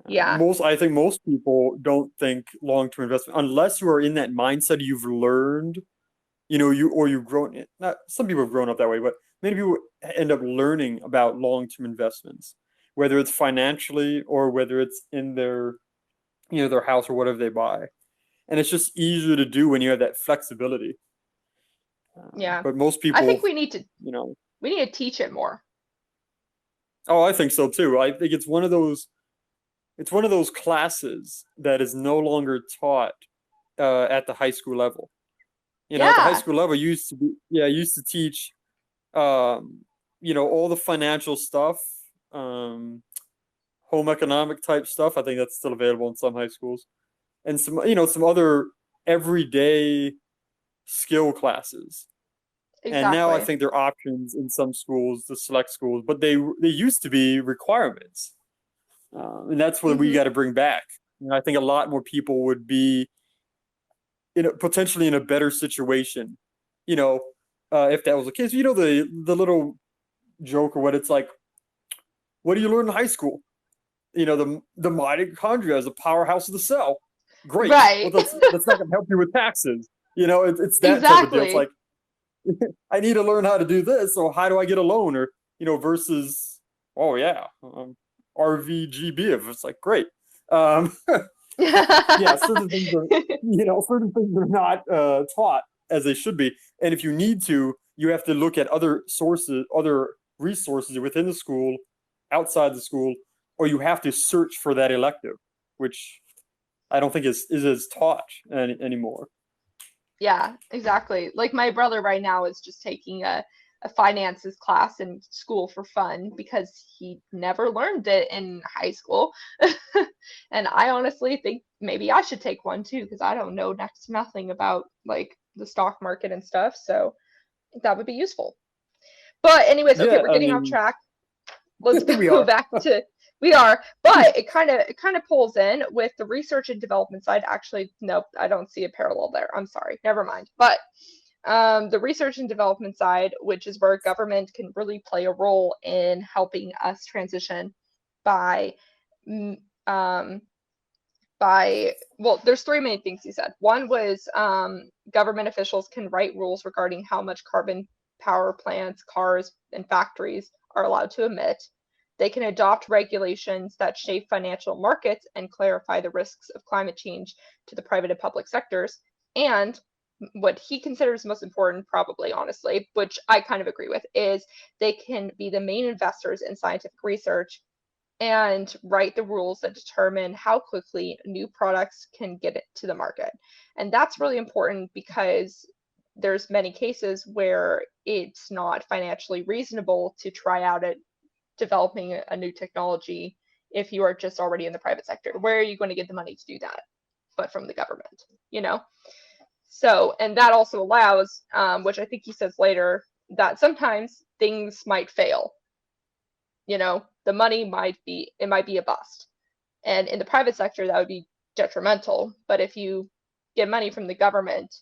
Yeah. I think most people don't think long-term investment unless you are in that mindset you've learned, you've grown, not some people have grown up that way, but many people end up learning about long-term investments, whether it's financially or whether it's in their house or whatever they buy. And it's just easier to do when you have that flexibility. Yeah. But most I think people, you know, we need to teach it more. oh, I think so too. I think it's one of those classes that is no longer taught at the high school level. At the high Yeah, school level, used to teach, um, all the financial stuff, um, home economic type stuff. I think that's still available in some high schools, and some other everyday skill classes. And now I exactly. think there are options in some schools, the select schools, but they used to be requirements, and that's what we Mm-hmm. got to bring back. I think a lot more people would be potentially in a better situation, you know, if that was the case. The little joke or what it's like. What do you learn in high school? The mitochondria is a powerhouse of the cell. Great. Well, Right. that's not going to help you with taxes. It's that type of deal. It's like Exactly. I need to learn how to do this, so how do I get a loan? Or versus, oh yeah, RVGB. If it's like great. Um, yeah, certain things are not taught as they should be. And if you need to, you have to look at other sources, other resources within the school, outside the school, or you have to search for that elective, which I don't think is as taught anymore. Yeah, exactly. Like my brother right now is just taking a finances class in school for fun because he never learned it in high school. And I honestly think maybe I should take one too because I don't know next to nothing about like the stock market and stuff. So I think that would be useful. But anyways, okay, Yeah, we're I getting off mean, track. Let's we go are. back to we are, but it kind of pulls in with the research and development side. Actually, nope, I don't see a parallel there. I'm sorry, never mind. But the research and development side, which is where government can really play a role in helping us transition by mm, um, there's three main things he said. One was government officials can write rules regarding how much carbon power plants, cars, and factories are allowed to emit. They can adopt regulations that shape financial markets and clarify the risks of climate change to the private and public sectors. And what he considers most important, probably, honestly, which I kind of agree with, is they can be the main investors in scientific research and write the rules that determine how quickly new products can get it to the market. And that's really important because there's many cases where it's not financially reasonable to try out it developing a new technology if you are just already in the private sector. Where are you going to get the money to do that? But from the government, you know? So, and that also allows, which I think he says later, that sometimes things might fail. You know, the money it might be a bust. And in the private sector, that would be detrimental. But if you get money from the government,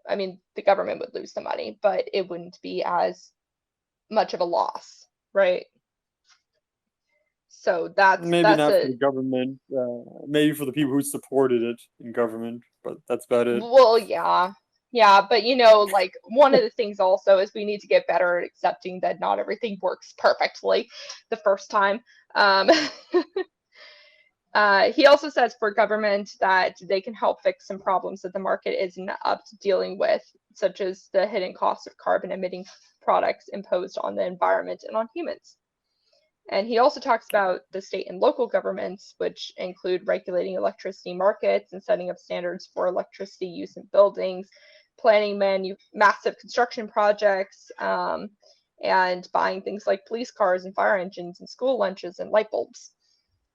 I mean, the government would lose the money, but it wouldn't be as much of a loss, right? So Maybe that's not for a the government, maybe for the people who supported it in government, but that's about it. well, yeah. Yeah, but you know, like one of the things also is we need to get better at accepting that not everything works perfectly the first time. Um, he also says for government that they can help fix some problems that the market isn't up to dealing with, such as the hidden cost of carbon emitting products imposed on the environment and on humans. And he also talks about the state and local governments, which include regulating electricity markets and setting up standards for electricity use in buildings, planning massive construction projects, and buying things like police cars and fire engines and school lunches and light bulbs.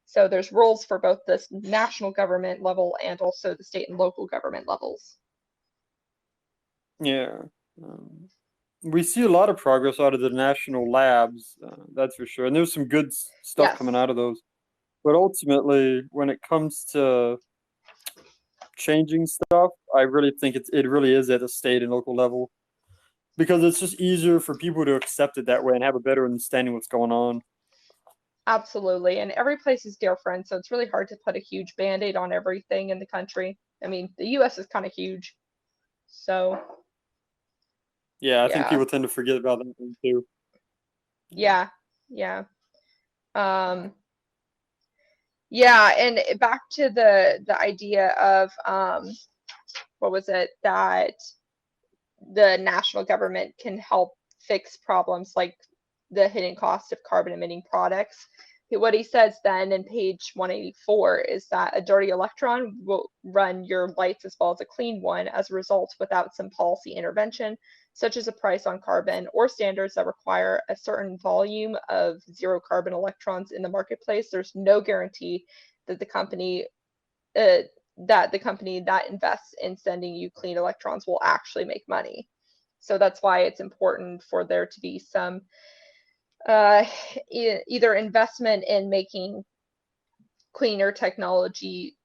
So there's rules for both the national government level and also the state and local government levels. Yeah. Um, we see a lot of progress out of the national labs, that's for sure. And there's some good stuff coming Yes, out of those. But ultimately, when it comes to changing stuff, I really think it really is at the state and local level because it's just easier for people to accept it that way and have a better understanding what's going on. absolutely. And every place is different, so it's really hard to put a huge band-aid on everything in the country. I mean, the US is kind of huge. So, Yeah, I think yeah. people tend to forget about that thing too. Yeah. Yeah. Yeah. Um yeah, and back to the idea of what was it that the national government can help fix problems like the hidden cost of carbon emitting products. What he says then in page 184 is that a dirty electron will run your lights as well as a clean one as a result without some policy intervention, such as a price on carbon or standards that require a certain volume of zero carbon electrons in the marketplace. There's no guarantee that uh, the company that invests in sending you clean electrons will actually make money. So that's why it's important for there to be some uh, either investment in making cleaner technology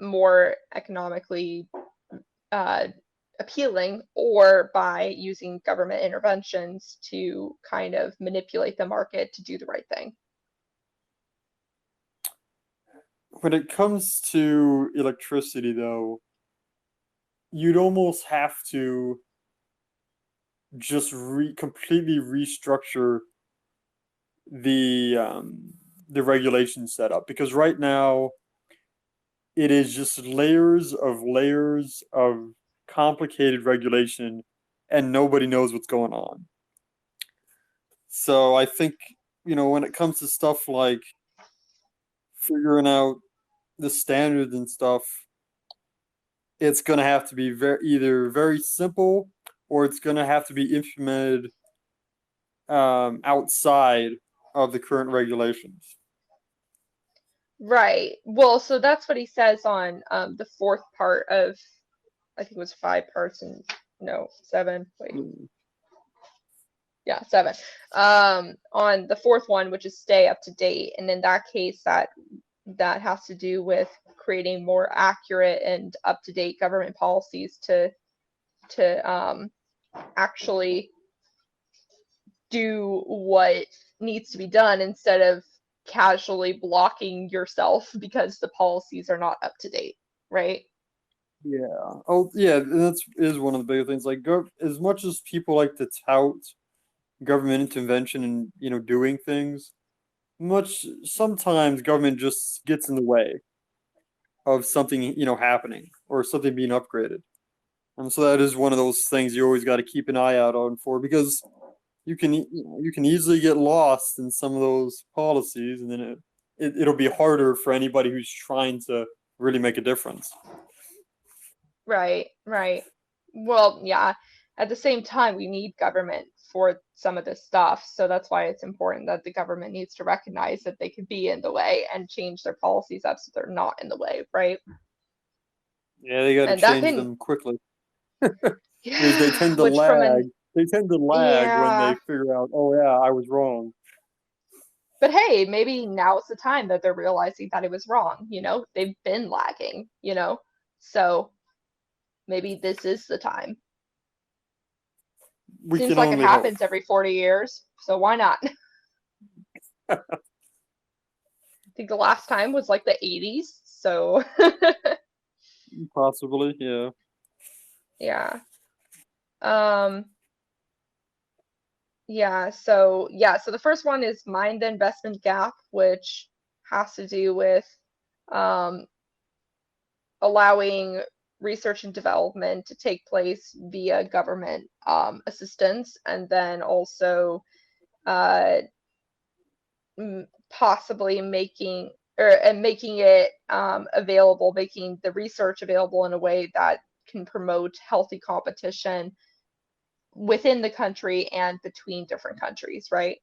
more economically uh, appealing, or by using government interventions to kind of manipulate the market to do the right thing. When it comes to electricity, though, you'd almost have to just completely restructure the um, the regulation setup because right now it is just layers of complicated regulation, and nobody knows what's going on. So I think when it comes to stuff like figuring out the standards and stuff, it's going to have to be either very simple or it's going to have to be implemented outside of the current regulations. Right. Well, so that's what he says on the fourth part of, I think it was five parts and no, seven. Wait. Yeah, seven. On the fourth one, which is stay up to date, and in that case, that has to do with creating more accurate and up to date government policies to actually do what needs to be done instead of casually blocking yourself because the policies are not up to date, right? Yeah. Oh, yeah. And that's is one of the big things. Like, as much as people like to tout government intervention and doing things, much sometimes government just gets in the way of something happening or something being upgraded. And so that is one of those things you always got to keep an eye out on for because you can easily get lost in some of those policies, and then it'll be harder for anybody who's trying to really make a difference. Right, right. Well, yeah. At the same time, we need government for some of this stuff. So that's why it's important that the government needs to recognize that they could be in the way and change their policies up so they're not in the way, right? Yeah, they got to And that change can, them quickly because they yeah, tend to which from lag. an, They tend to lag when they yeah. figure out, oh yeah, I was wrong. But hey, maybe now's the time that they're realizing that it was wrong, you know? They've been lagging, you know? So maybe this is the time. We Seems can like it only hope. happens every 40 years, so why not? I think the last time was like the 80s, so Possibly, yeah. yeah. Um, yeah, so the first one is mind the investment gap, which has to do with um, allowing research and development to take place via government assistance, and then also uh, possibly making it available, making the research available in a way that can promote healthy competition within the country and between different countries, right?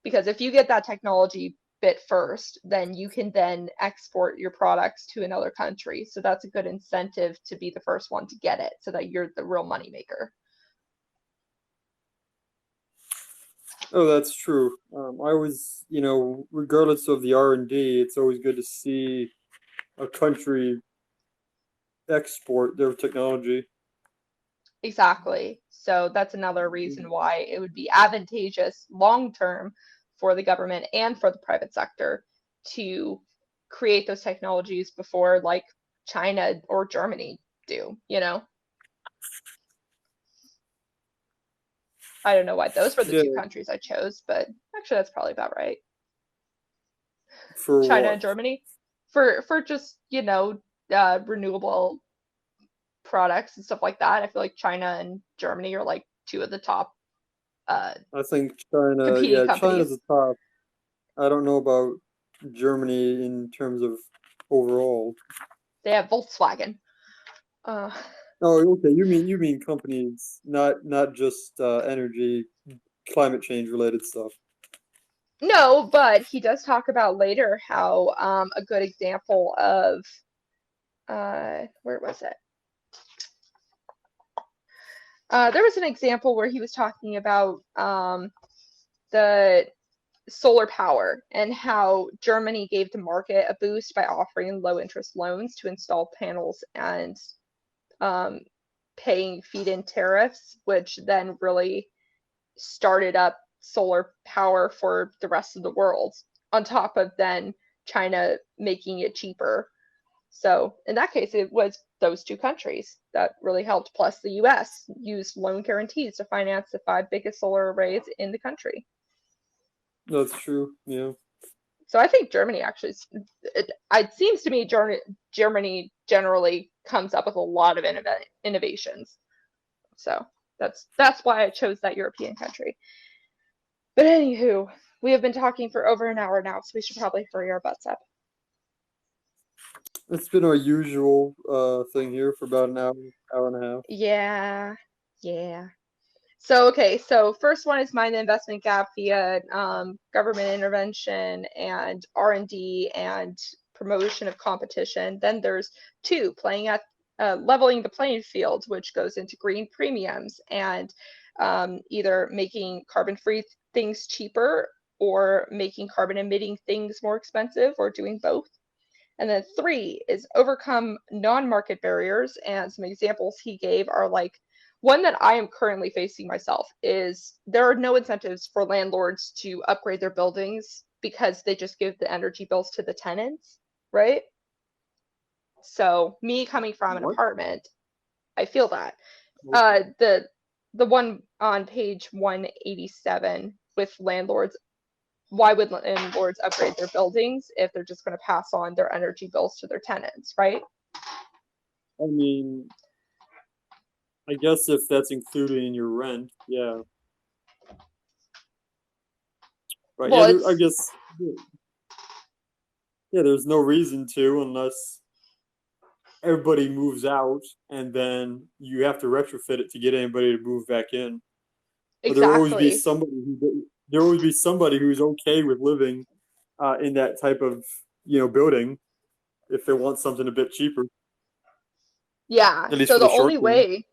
Because if you get that technology bit first, then you can then export your products to another country. So that's a good incentive to be the first one to get it so that you're the real moneymaker. Oh, that's true. I always, regardless of the R&D, it's always good to see a country export their technology. Exactly. So that's another reason why it would be advantageous long term for the government and for the private sector to create those technologies before like China or Germany do, you know? I don't know why those were the Yeah, two countries I chose, but actually that's probably about right. for China and what? Germany for just, renewable products and stuff like that. I feel like China and Germany are like two of the top uh I think China, competing yeah, China's the companies. top. I don't know about Germany in terms of overall. They have Volkswagen. Uh, Oh, okay. You mean companies, not just energy, climate change related stuff. no, but he does talk about later how a good example of where was it? There was an example where he was talking about the solar power and how Germany gave the market a boost by offering low interest loans to install panels and um, paying feed-in tariffs, which then really started up solar power for the rest of the world, on top of then China making it cheaper. So in that case, it was those two countries that really helped. Plus, the US used loan guarantees to finance the five biggest solar arrays in the country. That's true. Yeah. So I think Germany actually, it seems to me Germany generally comes up with a lot of innovations. So that's why I chose that European country. But anywho, we have been talking for over an hour now, so we should probably hurry our butts up. It's been our usual thing here for about an hour, hour and a half. Yeah, yeah. So okay, so first one is mind the investment gap via government intervention and R&D and promotion of competition. Then there's two, playing at leveling the playing field, which goes into green premiums and either making carbon-free things cheaper or making carbon-emitting things more expensive or doing both. And then three is overcome non-market barriers. And some examples he gave are like one that I am currently facing myself is there are no incentives for landlords to upgrade their buildings because they just give the energy bills to the tenants, right? So me coming from an What? apartment, I feel that. Okay. The one on page 187 with landlords, why would landlords upgrade their buildings if they're just going to pass on their energy bills to their tenants, right? I mean, I guess if that's included in your rent, yeah. Right. Well, Yeah, I it's guess, yeah, there's no reason to unless everybody moves out and then you have to retrofit it to get anybody to move back in. But exactly. there will always be somebody who's okay with living in that type of building if they want something a bit cheaper, Yeah. at least So for the the short only term. way,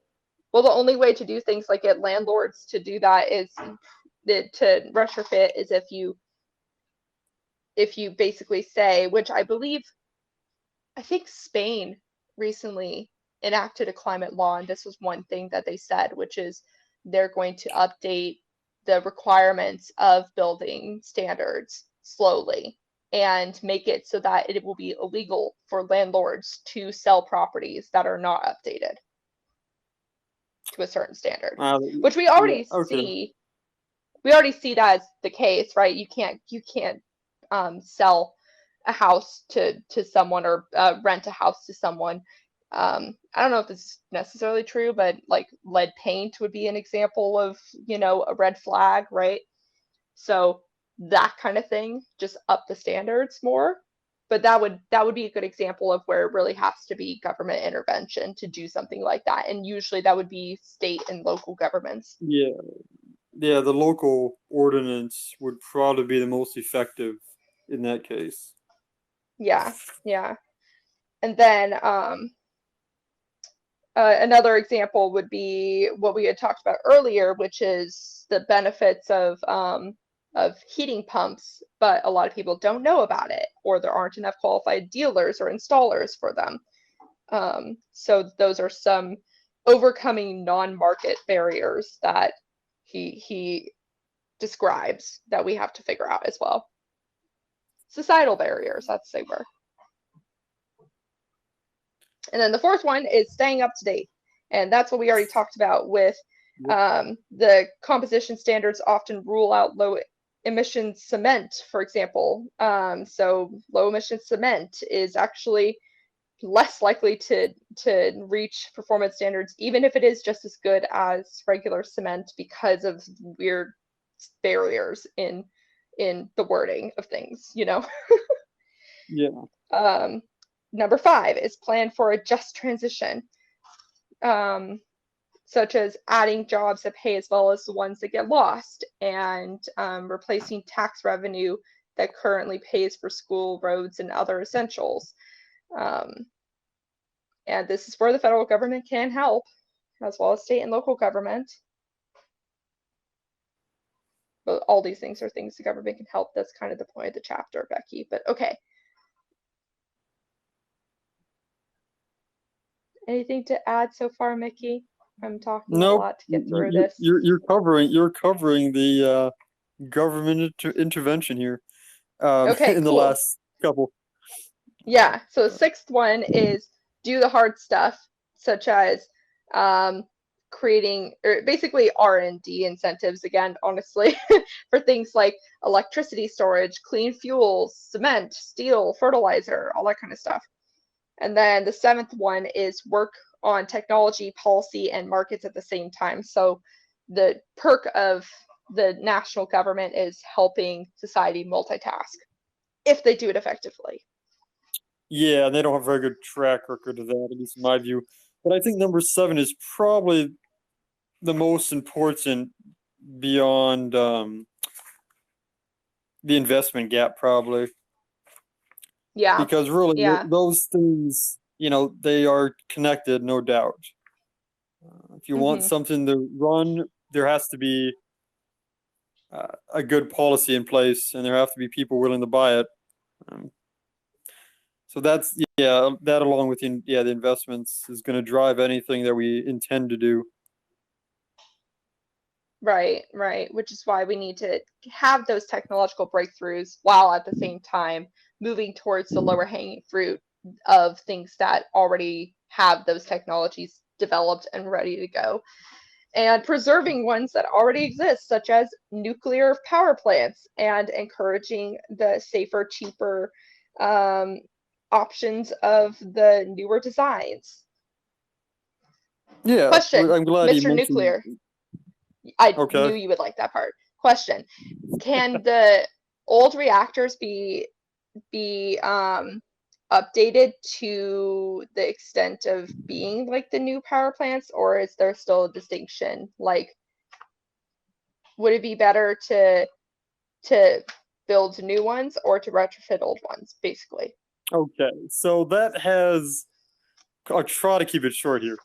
well, the only way to do things like get landlords to do that is to retrofit is if you basically say, which I think Spain recently enacted a climate law, and this was one thing that they said, which is they're going to update the requirements of building standards slowly and make it so that it will be illegal for landlords to sell properties that are not updated to a certain standard, Uh, which yeah. Okay. we already see that as the case, right? You can't sell a house to someone or rent a house to someone. I don't know if this is necessarily true, but like lead paint would be an example of, a red flag, right? So that kind of thing, just up the standards more. But that would be a good example of where it really has to be government intervention to do something like that. And usually that would be state and local governments. Yeah. Yeah, the local ordinance would probably be the most effective in that case. Yeah, yeah. And then another example would be what we had talked about earlier, which is the benefits of heating pumps, but a lot of people don't know about it, or there aren't enough qualified dealers or installers for them. So those are some overcoming non-market barriers that he describes that we have to figure out as well. Societal barriers, that's the word. And then the fourth one is staying up to date. And that's what we already talked about with Yep. the composition standards often rule out low emission cement, for example. So low emission cement is actually less likely to reach performance standards, even if it is just as good as regular cement because of weird barriers in the wording of things, Yeah. Um, Number 5 is plan for a just transition, um, such as adding jobs that pay as well as the ones that get lost, and replacing tax revenue that currently pays for school, roads, and other essentials. Um, and this is where the federal government can help, as well as state and local government. But all these things are things the government can help. That's kind of the point of the chapter, Becky. But okay. Anything to add so far, Mickey? I'm talking a Nope. lot to get through You, this. you're covering the government intervention here Okay, in the cool. last couple. Yeah, so the sixth one is do the hard stuff, such as um, creating or basically R&D incentives again, honestly, for things like electricity storage, clean fuels, cement, steel, fertilizer, all that kind of stuff. And then the seventh one is work on technology, policy, and markets at the same time. So the perk of the national government is helping society multitask if they do it effectively. Yeah, and they don't have a very good track record of that, at least in my view. But I think number 7 is probably the most important beyond the investment gap, probably. Yeah, Because really, yeah. those things, they are connected, no doubt. If you want Hmm. something to run, there has to be a good policy in place, and there have to be people willing to buy it. Um, so that's yeah, that along with the investments is going to drive anything that we intend to do. Right, right. Which is why we need to have those technological breakthroughs while at the same time moving towards the lower hanging fruit of things that already have those technologies developed and ready to go, and preserving ones that already exist, such as nuclear power plants, and encouraging the safer, cheaper um, options of the newer designs. Yeah, Question, I'm glad you Mr. mentioned. Nuclear. I Okay. knew you would like that part. Question, can the old reactors be updated to the extent of being like the new power plants, or is there still a distinction? Like, would it be better to build new ones or to retrofit old ones, basically? Okay. So that has. I'll try to keep it short here.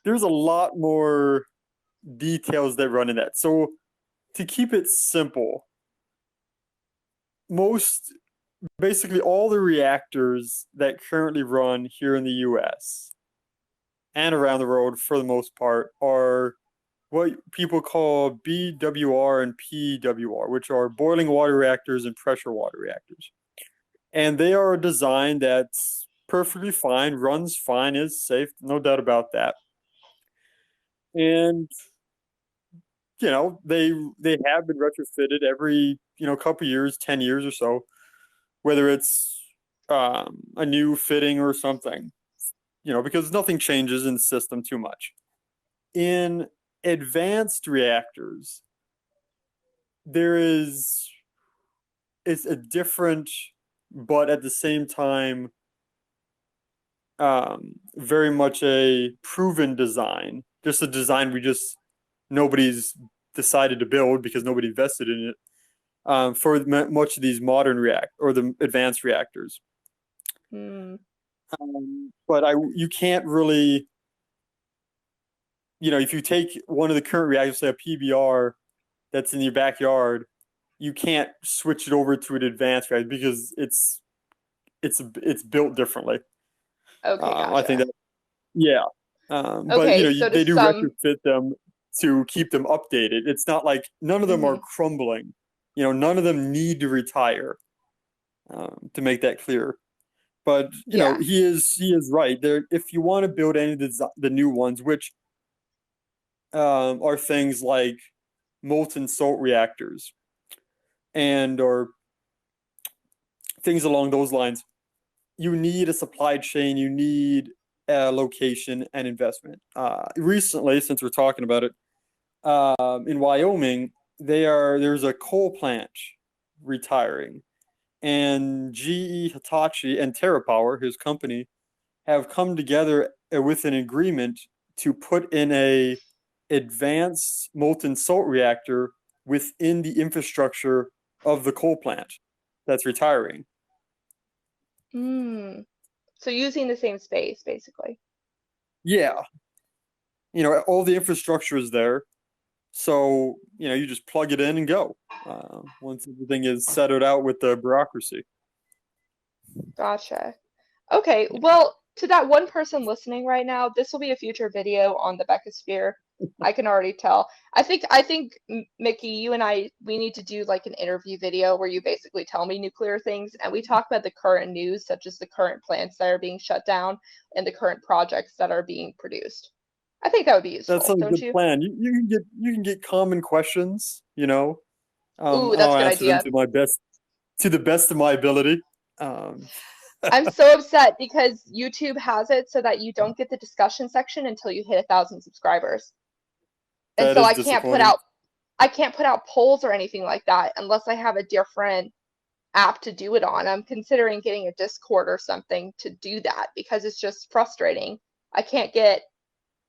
There's a lot more details that run in that. So to keep it simple, most basically all the reactors that currently run here in the US and around the world for the most part are what people call BWR and PWR, which are boiling water reactors and pressure water reactors. And they are a design that's perfectly fine, runs fine, is safe, no doubt about that. And they have been retrofitted every couple years, 10 years or so, whether it's a new fitting or something, because nothing changes in the system too much. In advanced reactors, there is it's a different, but at the same time, very much a proven design. Just a design nobody's decided to build because nobody invested in it. For much of these modern react or the advanced reactors. Hmm. But you can't really, if you take one of the current reactors, say a PBR that's in your backyard, you can't switch it over to an advanced reactor because it's built differently. Okay, I think gotcha. that, yeah. But Okay, so to they do some, retrofit them to keep them updated. It's not like none of them are mhm, crumbling. None of them need to retire. To make that clear. But yeah. he is right. There, if you want to build any of the new ones, which are things like molten salt reactors and or things along those lines, you need a supply chain, you need a location and investment. Recently, since we're talking about it, in Wyoming, there's a coal plant retiring, and GE Hitachi and TerraPower, his company, have come together with an agreement to put in a advanced molten salt reactor within the infrastructure of the coal plant that's retiring. Hmm. So using the same space, basically. Yeah, all the infrastructure is there, so you just plug it in and go. Once everything is settled out with the bureaucracy. Gotcha. Okay, well, to that one person listening right now, this will be a future video on the Beckosphere. I can already tell. I think Mickey, you and I, we need to do like an interview video where you basically tell me nuclear things and we talk about the current news, such as the current plants that are being shut down and the current projects that are being produced. I think that would be That's useful, a don't good you? plan. You can get common questions. Ooh, that's I'll a good answer them idea. to the best of my ability. Um, I'm so upset because YouTube has it so that you don't get the discussion section until you hit 1,000 subscribers. And that so is I can't put disappointing. out I can't put out polls or anything like that unless I have a different app to do it on. I'm considering getting a Discord or something to do that because it's just frustrating. I can't get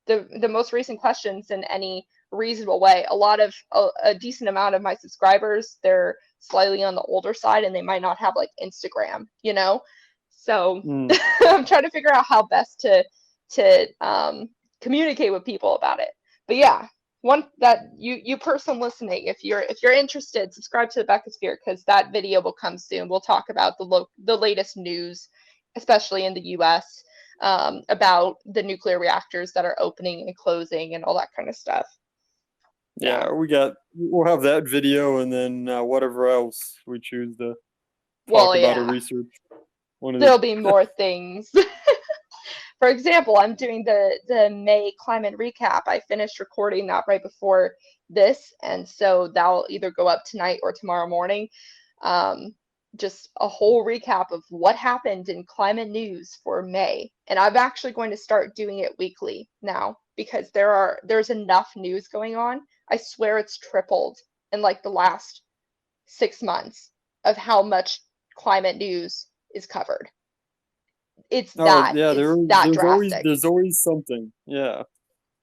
the most recent questions in any reasonable way. A decent amount of my subscribers, they're slightly on the older side and they might not have like Instagram, you know? So Mm. I'm trying to figure out how best to communicate with people about it. But yeah, one that you person listening, if you're interested, subscribe to the Beckosphere because that video will come soon. We'll talk about the latest news, especially in the U.S. About the nuclear reactors that are opening and closing and all that kind of stuff. Yeah. We'll have that video and then whatever else we choose to talk Well, about or yeah. research. One of There'll the be more things. For example, I'm doing the May climate recap. I finished recording that right before this, and so that'll either go up tonight or tomorrow morning. Um, just a whole recap of what happened in climate news for May. And I'm actually going to start doing it weekly now because there's enough news going on. I swear it's tripled in like the last 6 months of how much climate news is covered. It's Oh that yeah, it's that drastic. there's always something. Yeah.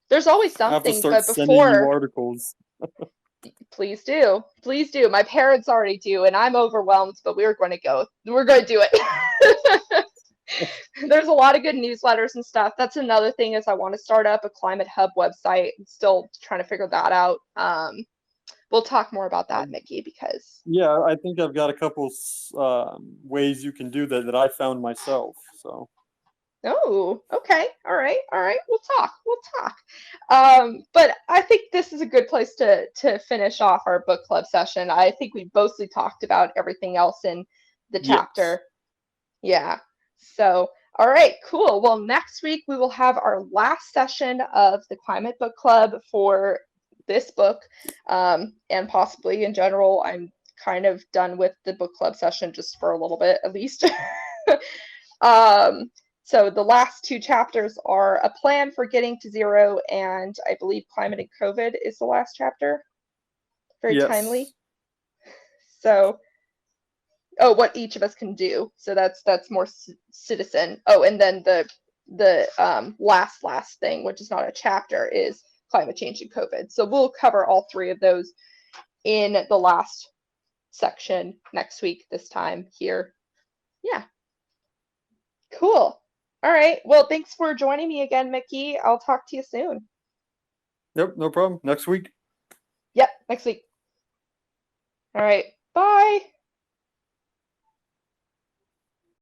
There's always I have to something, start but sending you before, articles. please do. Please do. My parents already do, and I'm overwhelmed, but we're going to go. We're going to do it. There's a lot of good newsletters and stuff. That's another thing is I want to start up a Climate Hub website. I'm still trying to figure that out. We'll talk more about that, Mickey, because Yeah, I think I've got a couple ways you can do that I found myself. So oh, okay. All right. All right. We'll talk. We'll talk. But I think this is a good place to finish off our book club session. I think we mostly talked about everything else in the yes, chapter. Yeah. So, all right, cool. Well, next week we will have our last session of the Climate Book Club for this book, and possibly in general. I'm kind of done with the book club session just for a little bit at least. Um, so the last two chapters are A Plan for Getting to Zero, and I believe Climate and COVID is the last chapter. Very timely. yes, So, oh, what each of us can do. So that's more citizen. Oh, and then the last thing, which is not a chapter, is climate change and COVID. So we'll cover all three of those in the last section next week. This time here. Yeah. Cool. All right. Well, thanks for joining me again, Mickey. I'll talk to you soon. yep, no problem. Next week. Yep, next week. All right. Bye.